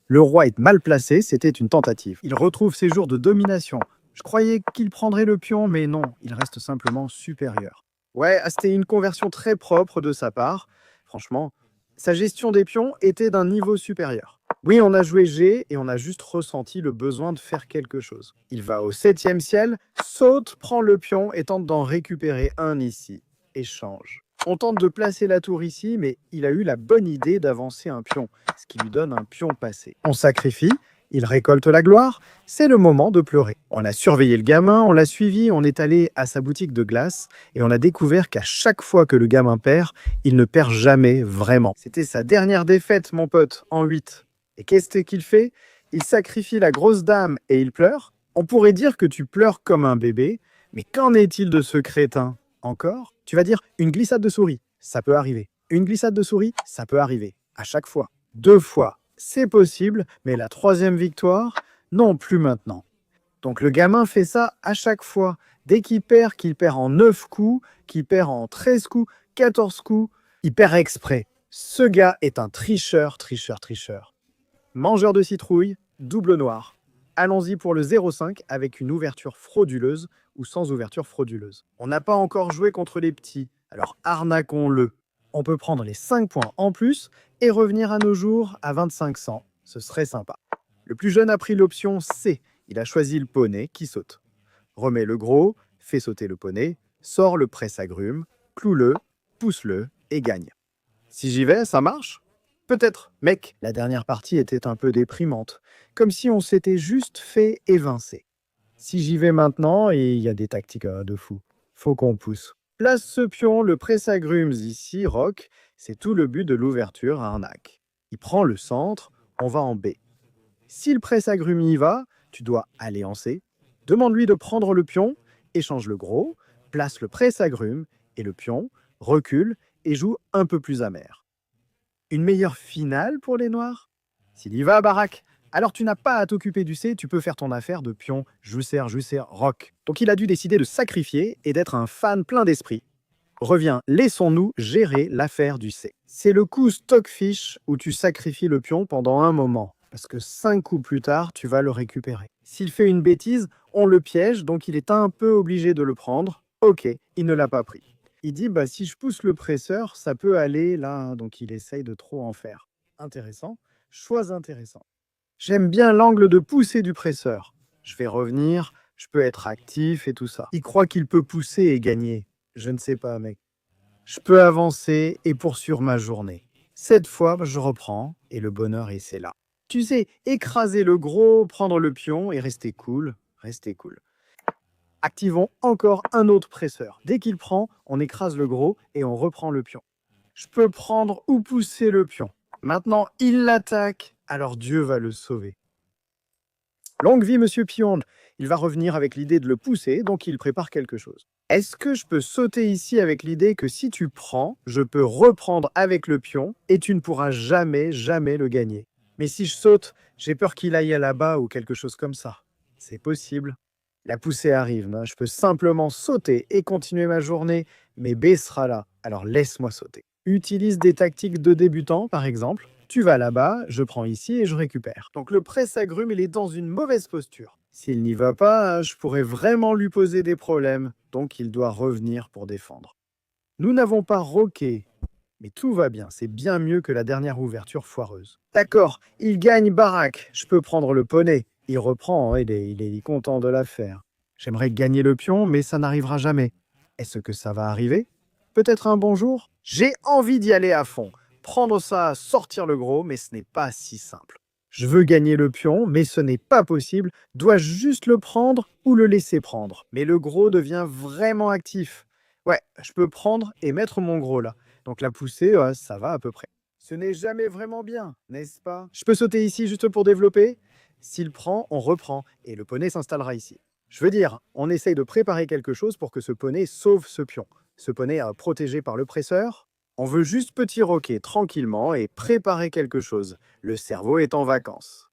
A: Le roi est mal placé, c'était une tentative. Il retrouve ses jours de domination. Je croyais qu'il prendrait le pion, mais non, il reste simplement supérieur. Ouais, c'était une conversion très propre de sa part. Franchement, sa gestion des pions était d'un niveau supérieur. Oui, on a joué G et on a juste ressenti le besoin de faire quelque chose. Il va au 7e ciel, saute, prend le pion et tente d'en récupérer un ici. Échange. On tente de placer la tour ici, mais il a eu la bonne idée d'avancer un pion, ce qui lui donne un pion passé. On sacrifie. Il récolte la gloire, c'est le moment de pleurer. On a surveillé le gamin, on l'a suivi, on est allé à sa boutique de glace et on a découvert qu'à chaque fois que le gamin perd, il ne perd jamais vraiment. C'était sa dernière défaite, mon pote, en 8. Et qu'est-ce qu'il fait? Il sacrifie la grosse dame et il pleure. On pourrait dire que tu pleures comme un bébé, mais qu'en est-il de ce crétin? Encore? Tu vas dire une glissade de souris, ça peut arriver. Une glissade de souris, ça peut arriver. À chaque fois. 2 fois. C'est possible, mais la 3e victoire, non plus maintenant. Donc le gamin fait ça à chaque fois. Dès qu'il perd en 9 coups, qu'il perd en 13 coups, 14 coups, il perd exprès. Ce gars est un tricheur. Mangeur de citrouille, double noir. Allons-y pour le 0,5 avec une ouverture frauduleuse ou sans ouverture frauduleuse. On n'a pas encore joué contre les petits, alors arnaquons-le. On peut prendre les 5 points en plus et revenir à nos jours à 2500. Ce serait sympa. Le plus jeune a pris l'option C. Il a choisi le poney qui saute. Remet le gros, fait sauter le poney, sort le presse-agrumes, cloue-le, pousse-le et gagne. Si j'y vais, ça marche? Peut-être. Mec, la dernière partie était un peu déprimante. Comme si on s'était juste fait évincer. Si j'y vais maintenant, et il y a des tactiques de fou. Faut qu'on pousse. Place ce pion, le presse-agrumes ici, rock, c'est tout le but de l'ouverture arnaque. Il prend le centre, on va en B. Si le presse-agrumes y va, tu dois aller en C. Demande-lui de prendre le pion, échange le gros, place le presse-agrumes et le pion, recule et joue un peu plus amer. Une meilleure finale pour les noirs? S'il y va, Barak, alors tu n'as pas à t'occuper du C, tu peux faire ton affaire de pion, jousser, rock. Donc il a dû décider de sacrifier et d'être un fan plein d'esprit. Reviens, laissons-nous gérer l'affaire du C. C'est le coup stockfish où tu sacrifies le pion pendant un moment, parce que 5 coups plus tard, tu vas le récupérer. S'il fait une bêtise, on le piège, donc il est un peu obligé de le prendre. Ok, il ne l'a pas pris. Il dit, bah, si je pousse le presseur, ça peut aller là, donc il essaye de trop en faire. Intéressant, choix intéressant. J'aime bien l'angle de poussée du presseur. Je vais revenir, je peux être actif et tout ça. Il croit qu'il peut pousser et gagner. Je ne sais pas, mec. Je peux avancer et poursuivre ma journée. Cette fois, je reprends et le bonheur est c'est là. Tu sais, écraser le gros, prendre le pion et rester cool. Rester cool. Activons encore un autre presseur. Dès qu'il prend, on écrase le gros et on reprend le pion. Je peux prendre ou pousser le pion. Maintenant, il l'attaque, alors Dieu va le sauver. Longue vie, monsieur Pion. Il va revenir avec l'idée de le pousser, donc il prépare quelque chose. Est-ce que je peux sauter ici avec l'idée que si tu prends, je peux reprendre avec le pion et tu ne pourras jamais, jamais le gagner? Mais si je saute, j'ai peur qu'il aille là-bas ou quelque chose comme ça. C'est possible. La poussée arrive, hein. Je peux simplement sauter et continuer ma journée, mais B sera là, alors laisse-moi sauter. Utilise des tactiques de débutant, par exemple. Tu vas là-bas, je prends ici et je récupère. Donc le presse-agrumes, il est dans une mauvaise posture. S'il n'y va pas, je pourrais vraiment lui poser des problèmes, donc il doit revenir pour défendre. Nous n'avons pas roqué, mais tout va bien, c'est bien mieux que la dernière ouverture foireuse. D'accord, il gagne baraque, je peux prendre le poney. Il reprend, il est content de l'affaire. J'aimerais gagner le pion, mais ça n'arrivera jamais. Est-ce que ça va arriver? Peut-être un bon jour? J'ai envie d'y aller à fond. Prendre ça, sortir le gros, mais ce n'est pas si simple. Je veux gagner le pion, mais ce n'est pas possible. Dois-je juste le prendre ou le laisser prendre? Mais le gros devient vraiment actif. Ouais, je peux prendre et mettre mon gros là. Donc la poussée, ça va à peu près. Ce n'est jamais vraiment bien, n'est-ce pas? Je peux sauter ici juste pour développer? S'il prend, on reprend et le poney s'installera ici. Je veux dire, on essaye de préparer quelque chose pour que ce poney sauve ce pion. Ce poney est protégé par le presseur. On veut juste petit roquer tranquillement et préparer quelque chose. Le cerveau est en vacances.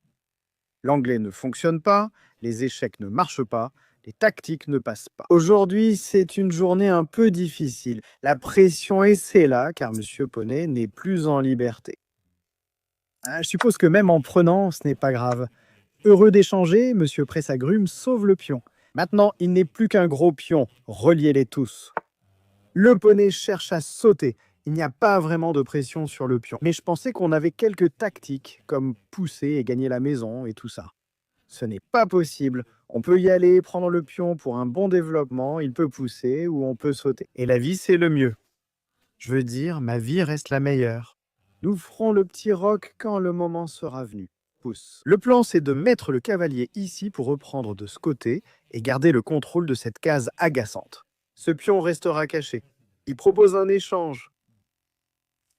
A: L'anglais ne fonctionne pas, les échecs ne marchent pas, les tactiques ne passent pas. Aujourd'hui, c'est une journée un peu difficile. La pression est c'est là, car Monsieur Poney n'est plus en liberté. Je suppose que même en prenant, ce n'est pas grave. Heureux d'échanger, Monsieur Pressagrume sauve le pion. Maintenant, il n'est plus qu'un gros pion. Reliez-les tous. Le poney cherche à sauter. Il n'y a pas vraiment de pression sur le pion. Mais je pensais qu'on avait quelques tactiques, comme pousser et gagner la maison et tout ça. Ce n'est pas possible. On peut y aller, prendre le pion pour un bon développement, il peut pousser ou on peut sauter. Et la vie, c'est le mieux. Je veux dire, ma vie reste la meilleure. Nous ferons le petit roc quand le moment sera venu. Pousse. Le plan, c'est de mettre le cavalier ici pour reprendre de ce côté et garder le contrôle de cette case agaçante. Ce pion restera caché. Il propose un échange.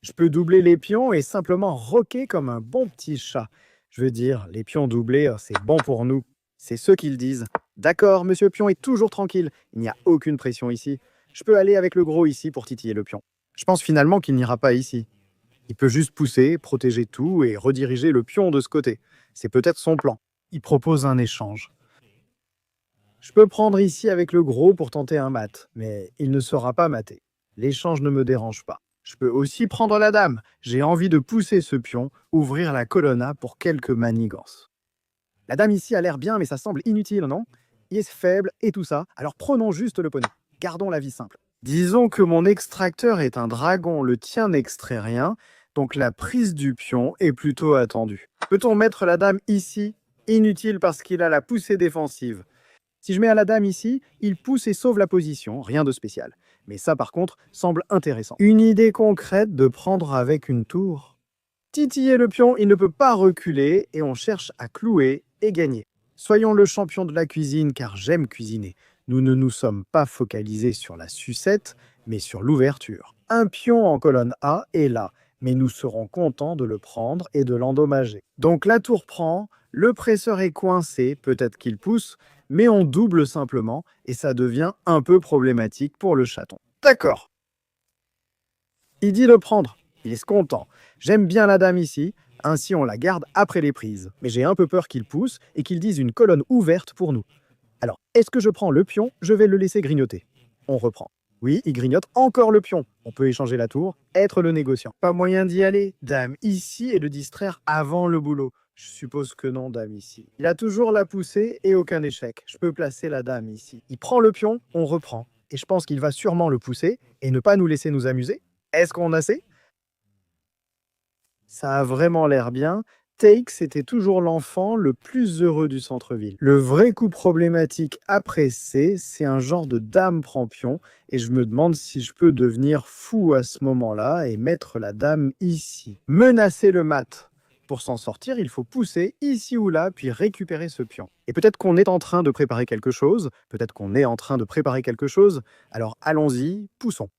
A: Je peux doubler les pions et simplement roquer comme un bon petit chat. Je veux dire, les pions doublés, c'est bon pour nous. C'est ce qu'ils disent. D'accord, monsieur pion est toujours tranquille. Il n'y a aucune pression ici. Je peux aller avec le gros ici pour titiller le pion. Je pense finalement qu'il n'ira pas ici. Il peut juste pousser, protéger tout et rediriger le pion de ce côté. C'est peut-être son plan. Il propose un échange. Je peux prendre ici avec le gros pour tenter un mat, mais il ne sera pas maté. L'échange ne me dérange pas. Je peux aussi prendre la dame. J'ai envie de pousser ce pion, ouvrir la colonna pour quelques manigances. La dame ici a l'air bien, mais ça semble inutile, non? Il est faible et tout ça, alors prenons juste le poney. Gardons la vie simple. Disons que mon extracteur est un dragon, le tien n'extrait rien, donc la prise du pion est plutôt attendue. Peut-on mettre la dame ici? Inutile parce qu'il a la poussée défensive. Si je mets à la dame ici, il pousse et sauve la position, rien de spécial. Mais ça par contre, semble intéressant. Une idée concrète de prendre avec une tour. Titiller le pion, il ne peut pas reculer et on cherche à clouer et gagner. Soyons le champion de la cuisine car j'aime cuisiner. Nous ne nous sommes pas focalisés sur la sucette, mais sur l'ouverture. Un pion en colonne A est là, mais nous serons contents de le prendre et de l'endommager. Donc la tour prend, le presseur est coincé, peut-être qu'il pousse, mais on double simplement et ça devient un peu problématique pour le chaton. D'accord. Il dit le prendre. Il est content. J'aime bien la dame ici, ainsi on la garde après les prises. Mais j'ai un peu peur qu'il pousse et qu'il dise une colonne ouverte pour nous. Alors, est-ce que je prends le pion? Je vais le laisser grignoter. On reprend. Oui, il grignote encore le pion. On peut échanger la tour, être le négociant. Pas moyen d'y aller. Dame ici et le distraire avant le boulot. Je suppose que non, dame ici. Il a toujours la poussée et aucun échec. Je peux placer la dame ici. Il prend le pion, on reprend. Et je pense qu'il va sûrement le pousser et ne pas nous laisser nous amuser. Est-ce qu'on a assez? Ça a vraiment l'air bien. Takes était toujours l'enfant le plus heureux du centre-ville. Le vrai coup problématique après c'est un genre de dame prend pion, et je me demande si je peux devenir fou à ce moment-là et mettre la dame ici. Menacer le mat. Pour s'en sortir, il faut pousser ici ou là, puis récupérer ce pion. Et peut-être qu'on est en train de préparer quelque chose, alors allons-y, poussons.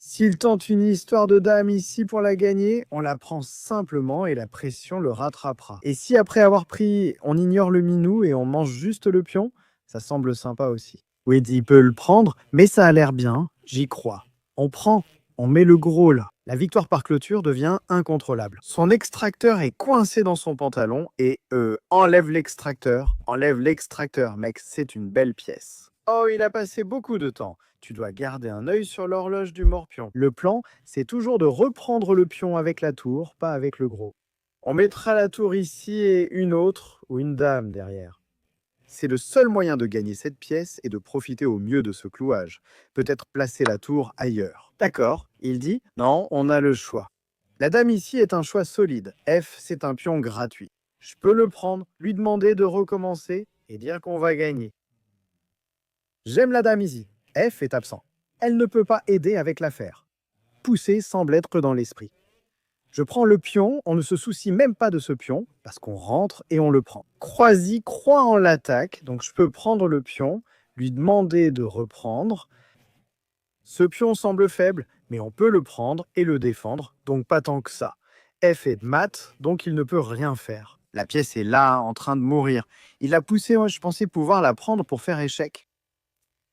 A: S'il tente une histoire de dame ici pour la gagner, on la prend simplement et la pression le rattrapera. Et si après avoir pris, on ignore le minou et on mange juste le pion, ça semble sympa aussi. Oui, il peut le prendre, mais ça a l'air bien, j'y crois. On prend, on met le gros là. La victoire par clôture devient incontrôlable. Son extracteur est coincé dans son pantalon et enlève l'extracteur, mec, c'est une belle pièce. Oh, il a passé beaucoup de temps. Tu dois garder un œil sur l'horloge du morpion. Le plan, c'est toujours de reprendre le pion avec la tour, pas avec le gros. On mettra la tour ici et une autre ou une dame derrière. C'est le seul moyen de gagner cette pièce et de profiter au mieux de ce clouage. Peut-être placer la tour ailleurs. D'accord, il dit. Non, on a le choix. La dame ici est un choix solide. F, c'est un pion gratuit. Je peux le prendre, lui demander de recommencer et dire qu'on va gagner. J'aime la dame ici. F est absent. Elle ne peut pas aider avec l'affaire. Pousser semble être dans l'esprit. Je prends le pion, on ne se soucie même pas de ce pion, parce qu'on rentre et on le prend. Croisy croit en l'attaque, donc je peux prendre le pion, lui demander de reprendre. Ce pion semble faible, mais on peut le prendre et le défendre, donc pas tant que ça. F est de mat, donc il ne peut rien faire. La pièce est là, en train de mourir. Il a poussé, moi je pensais pouvoir la prendre pour faire échec.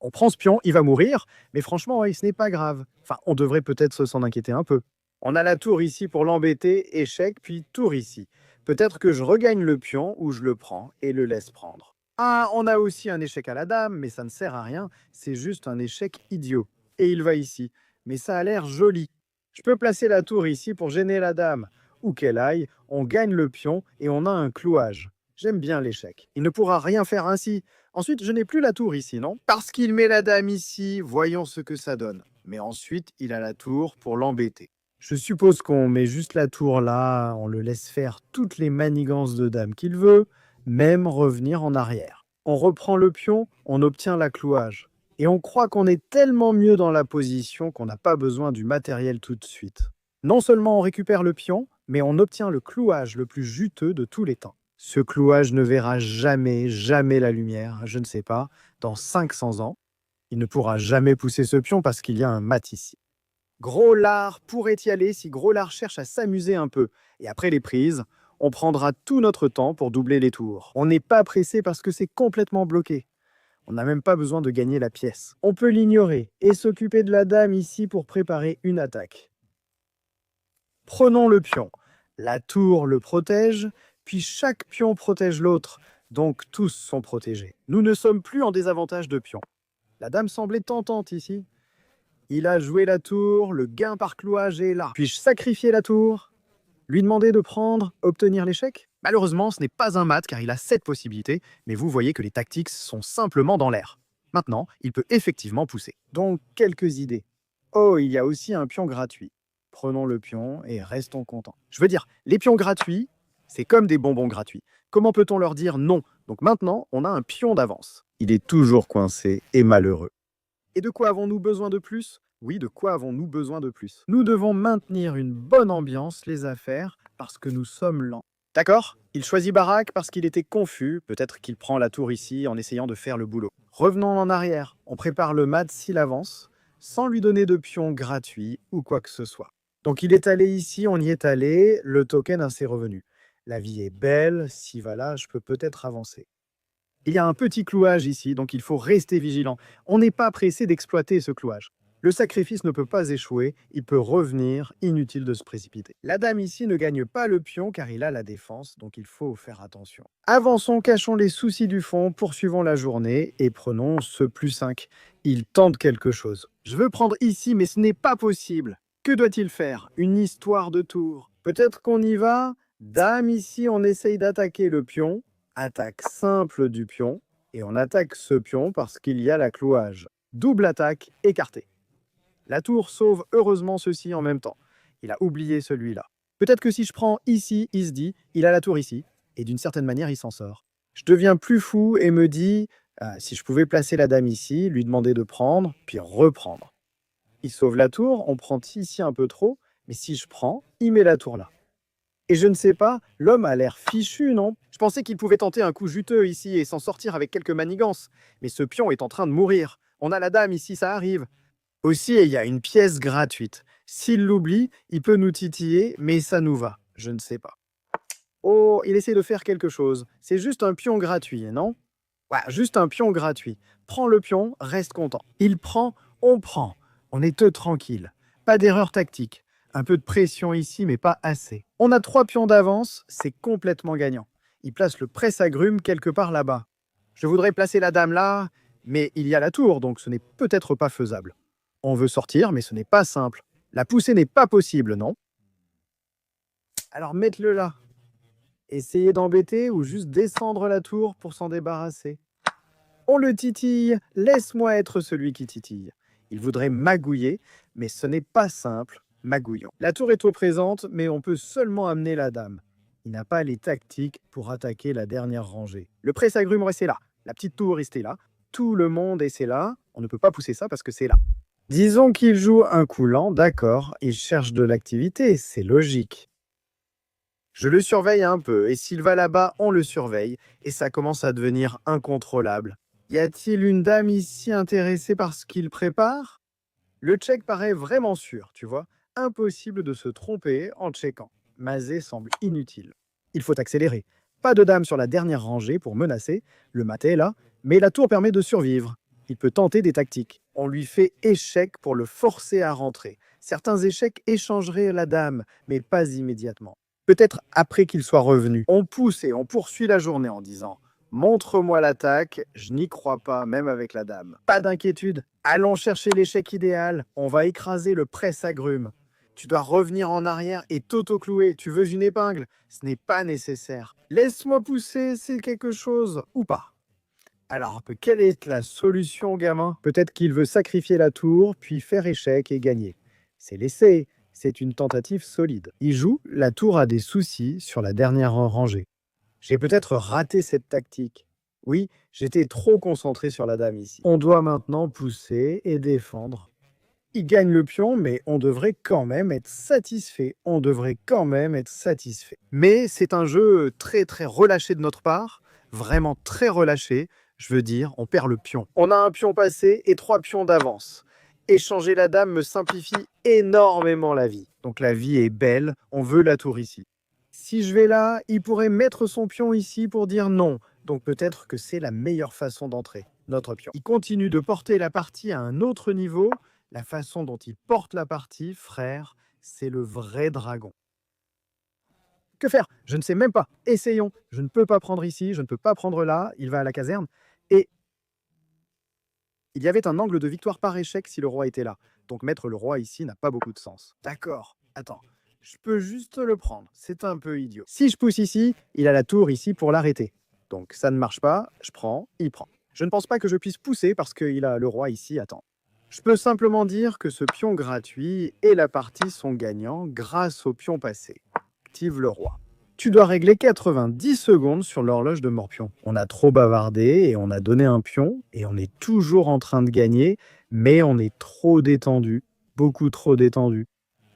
A: On prend ce pion, il va mourir, mais franchement, ouais, ce n'est pas grave. Enfin, on devrait peut-être s'en inquiéter un peu. On a la tour ici pour l'embêter, échec, puis tour ici. Peut-être que je regagne le pion ou je le prends et le laisse prendre. Ah, on a aussi un échec à la dame, mais ça ne sert à rien, c'est juste un échec idiot. Et il va ici, mais ça a l'air joli. Je peux placer la tour ici pour gêner la dame. Où qu'elle aille, on gagne le pion et on a un clouage. J'aime bien l'échec. Il ne pourra rien faire ainsi. Ensuite, je n'ai plus la tour ici, non? Parce qu'il met la dame ici, voyons ce que ça donne. Mais ensuite, il a la tour pour l'embêter. Je suppose qu'on met juste la tour là, on le laisse faire toutes les manigances de dame qu'il veut, même revenir en arrière. On reprend le pion, on obtient la clouage. Et on croit qu'on est tellement mieux dans la position qu'on n'a pas besoin du matériel tout de suite. Non seulement on récupère le pion, mais on obtient le clouage le plus juteux de tous les temps. Ce clouage ne verra jamais, jamais la lumière, je ne sais pas, dans 500 ans. Il ne pourra jamais pousser ce pion parce qu'il y a un mat ici. Gros lard pourrait y aller si Gros lard cherche à s'amuser un peu. Et après les prises, on prendra tout notre temps pour doubler les tours. On n'est pas pressé parce que c'est complètement bloqué. On n'a même pas besoin de gagner la pièce. On peut l'ignorer et s'occuper de la dame ici pour préparer une attaque. Prenons le pion. La tour le protège, puis chaque pion protège l'autre, donc tous sont protégés. Nous ne sommes plus en désavantage de pion. La dame semblait tentante ici. Il a joué la tour, le gain par clouage est là. Puis-je sacrifier la tour? Lui demander de prendre, obtenir l'échec? Malheureusement, ce n'est pas un mat car il a 7 possibilités, mais vous voyez que les tactiques sont simplement dans l'air. Maintenant, il peut effectivement pousser. Donc, quelques idées. Oh, il y a aussi un pion gratuit. Prenons le pion et restons contents. Je veux dire, les pions gratuits, c'est comme des bonbons gratuits. Comment peut-on leur dire non? Donc maintenant, on a un pion d'avance. Il est toujours coincé et malheureux. Et de quoi avons-nous besoin de plus? Oui, de quoi avons-nous besoin de plus? Nous devons maintenir une bonne ambiance, les affaires, parce que nous sommes lents. D'accord? Il choisit Barak parce qu'il était confus, peut-être qu'il prend la tour ici en essayant de faire le boulot. Revenons en arrière, on prépare le mat s'il avance, sans lui donner de pion gratuit ou quoi que ce soit. Donc il est allé ici, on y est allé, le token a ses revenus. La vie est belle, si va là, je peux peut-être avancer. Il y a un petit clouage ici, donc il faut rester vigilant. On n'est pas pressé d'exploiter ce clouage. Le sacrifice ne peut pas échouer, il peut revenir, inutile de se précipiter. La dame ici ne gagne pas le pion car il a la défense, donc il faut faire attention. Avançons, cachons les soucis du fond, poursuivons la journée et prenons ce +5. Il tente quelque chose. Je veux prendre ici, mais ce n'est pas possible. Que doit-il faire? Une histoire de tour. Peut-être qu'on y va? Dame ici, on essaye d'attaquer le pion. Attaque simple du pion. Et on attaque ce pion parce qu'il y a la clouage. Double attaque, écarté. La tour sauve heureusement ceci en même temps. Il a oublié celui-là. Peut-être que si je prends ici, il se dit, il a la tour ici, et d'une certaine manière, il s'en sort. Je deviens plus fou et me dis, si je pouvais placer la dame ici, lui demander de prendre, puis reprendre. Il sauve la tour, on prend ici un peu trop, mais si je prends, il met la tour là. Et je ne sais pas, l'homme a l'air fichu, non? Je pensais qu'il pouvait tenter un coup juteux ici et s'en sortir avec quelques manigances. Mais ce pion est en train de mourir. On a la dame ici, ça arrive. Aussi, il y a une pièce gratuite. S'il l'oublie, il peut nous titiller, mais ça nous va. Je ne sais pas. Oh, il essaie de faire quelque chose. C'est juste un pion gratuit, non? Ouais, juste un pion gratuit. Prends le pion, reste content. Il prend, on prend. On est tranquille. Pas d'erreur tactique. Un peu de pression ici, mais pas assez. On a 3 pions d'avance, c'est complètement gagnant. Il place le presse-agrumes quelque part là-bas. Je voudrais placer la dame là, mais il y a la tour, donc ce n'est peut-être pas faisable. On veut sortir, mais ce n'est pas simple. La poussée n'est pas possible, non? Alors mettez-le là. Essayez d'embêter ou juste descendre la tour pour s'en débarrasser. On le titille, laisse-moi être celui qui titille. Il voudrait magouiller, mais ce n'est pas simple, magouillons. La tour est au présente, mais on peut seulement amener la dame. Il n'a pas les tactiques pour attaquer la dernière rangée. Le presse-agrumes restait là, la petite tour restait là, tout le monde est là, on ne peut pas pousser ça parce que c'est là. Disons qu'il joue un coup lent, d'accord, il cherche de l'activité, c'est logique. Je le surveille un peu, et s'il va là-bas, on le surveille, et ça commence à devenir incontrôlable. Y a-t-il une dame ici intéressée par ce qu'il prépare? Le check paraît vraiment sûr, tu vois. Impossible de se tromper en checkant. Mazé semble inutile. Il faut accélérer. Pas de dame sur la dernière rangée pour menacer. Le maté est là, mais la tour permet de survivre. Il peut tenter des tactiques. On lui fait échec pour le forcer à rentrer. Certains échecs échangeraient la dame, mais pas immédiatement. Peut-être après qu'il soit revenu. On pousse et on poursuit la journée en disant « Montre-moi l'attaque, je n'y crois pas, même avec la dame. » Pas d'inquiétude, allons chercher l'échec idéal. On va écraser le presse-agrumes. Tu dois revenir en arrière et t'auto-clouer. Tu veux une épingle? Ce n'est pas nécessaire. Laisse-moi pousser, c'est quelque chose. Ou pas. Alors, quelle est la solution, gamin? Peut-être qu'il veut sacrifier la tour, puis faire échec et gagner. C'est l'essai. C'est une tentative solide. Il joue, la tour a des soucis sur la dernière rangée. J'ai peut-être raté cette tactique. Oui, j'étais trop concentré sur la dame ici. On doit maintenant pousser et défendre. Il gagne le pion, mais on devrait quand même être satisfait. On devrait quand même être satisfait. Mais c'est un jeu très très relâché de notre part, vraiment très relâché. Je veux dire, on perd le pion. On a un pion passé et 3 pions d'avance. Échanger la dame me simplifie énormément la vie. Donc la vie est belle, on veut la tour ici. Si je vais là, il pourrait mettre son pion ici pour dire non. Donc peut-être que c'est la meilleure façon d'entrer, notre pion. Il continue de porter la partie à un autre niveau. La façon dont il porte la partie, frère, c'est le vrai dragon. Que faire? Je ne sais même pas. Essayons. Je ne peux pas prendre ici, je ne peux pas prendre là. Il va à la caserne. Et il y avait un angle de victoire par échec si le roi était là. Donc mettre le roi ici n'a pas beaucoup de sens. D'accord. Attends. Je peux juste le prendre. C'est un peu idiot. Si je pousse ici, il a la tour ici pour l'arrêter. Donc ça ne marche pas. Je prends, il prend. Je ne pense pas que je puisse pousser parce qu'il a le roi ici. Attends. Je peux simplement dire que ce pion gratuit et la partie sont gagnants grâce au pion passé. Active le roi. Tu dois régler 90 secondes sur l'horloge de Morpion. On a trop bavardé et on a donné un pion et on est toujours en train de gagner, mais on est trop détendu, beaucoup trop détendu.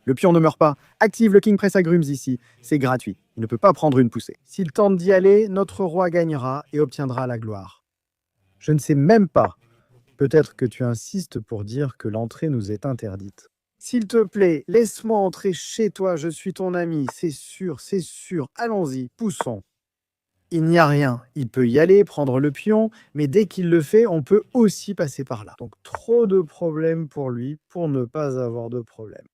A: Le pion ne meurt pas. Active le King Presse-Agrumes ici. C'est gratuit. Il ne peut pas prendre une poussée. S'il tente d'y aller, notre roi gagnera et obtiendra la gloire. Je ne sais même pas. Peut-être que tu insistes pour dire que l'entrée nous est interdite. S'il te plaît, laisse-moi entrer chez toi, je suis ton ami, c'est sûr, allons-y, poussons. il n'y a rien. Il peut y aller, prendre le pion, mais dès qu'il le fait, on peut aussi passer par là. Donc trop de problèmes pour lui, pour ne pas avoir de problème.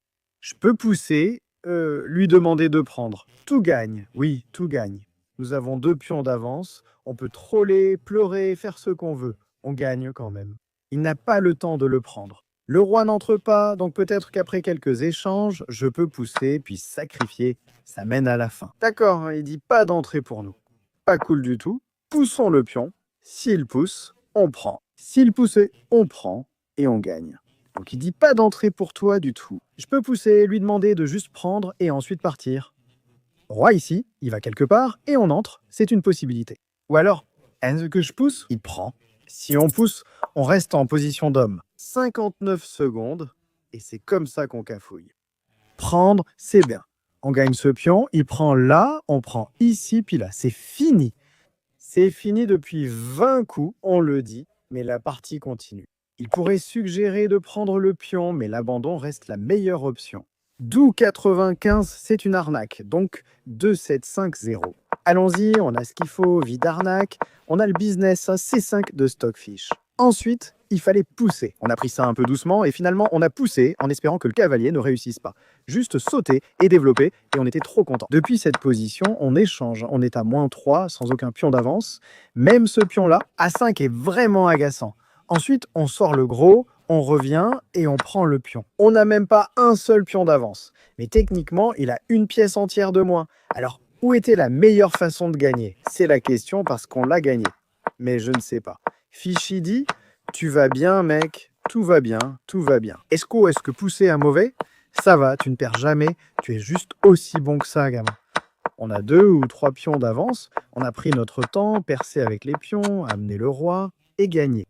A: Je peux pousser, lui demander de prendre. Tout gagne, oui, tout gagne. Nous avons 2 pions d'avance, on peut troller, pleurer, faire ce qu'on veut. On gagne quand même. Il n'a pas le temps de le prendre. Le roi n'entre pas, donc peut-être qu'après quelques échanges, je peux pousser, puis sacrifier. Ça mène à la fin. D'accord, il dit pas d'entrée pour nous. Pas cool du tout. Poussons le pion. S'il pousse, on prend. S'il pousse, on prend et on gagne. Donc il dit pas d'entrée pour toi du tout. Je peux pousser, lui demander de juste prendre et ensuite partir. Roi ici, il va quelque part et on entre, c'est une possibilité. Ou alors, est-ce que je pousse? Il prend. Si on pousse, on reste en position d'homme. 59 secondes et c'est comme ça qu'on cafouille. Prendre, c'est bien. On gagne ce pion, il prend là, on prend ici, puis là. C'est fini. C'est fini depuis 20 coups, on le dit, mais la partie continue. Il pourrait suggérer de prendre le pion, mais l'abandon reste la meilleure option. D'où 95, c'est une arnaque, donc 2-7-5-0. Allons-y, on a ce qu'il faut, vie d'arnaque, on a le business C5 de Stockfish. Ensuite, il fallait pousser. On a pris ça un peu doucement et finalement on a poussé en espérant que le cavalier ne réussisse pas. Juste sauter et développer et on était trop content. Depuis cette position, on échange. On est à -3 sans aucun pion d'avance. Même ce pion-là, A5 est vraiment agaçant. Ensuite, on sort le gros, on revient et on prend le pion. On n'a même pas un seul pion d'avance. Mais techniquement, il a une pièce entière de moins. Alors, où était la meilleure façon de gagner? C'est la question parce qu'on l'a gagné. Mais je ne sais pas. Fichy dit, tu vas bien mec, tout va bien, tout va bien. Est-ce que pousser est mauvais? Ça va, tu ne perds jamais, tu es juste aussi bon que ça, gamin. On a 2 ou 3 pions d'avance, on a pris notre temps, percé avec les pions, amené le roi et gagné.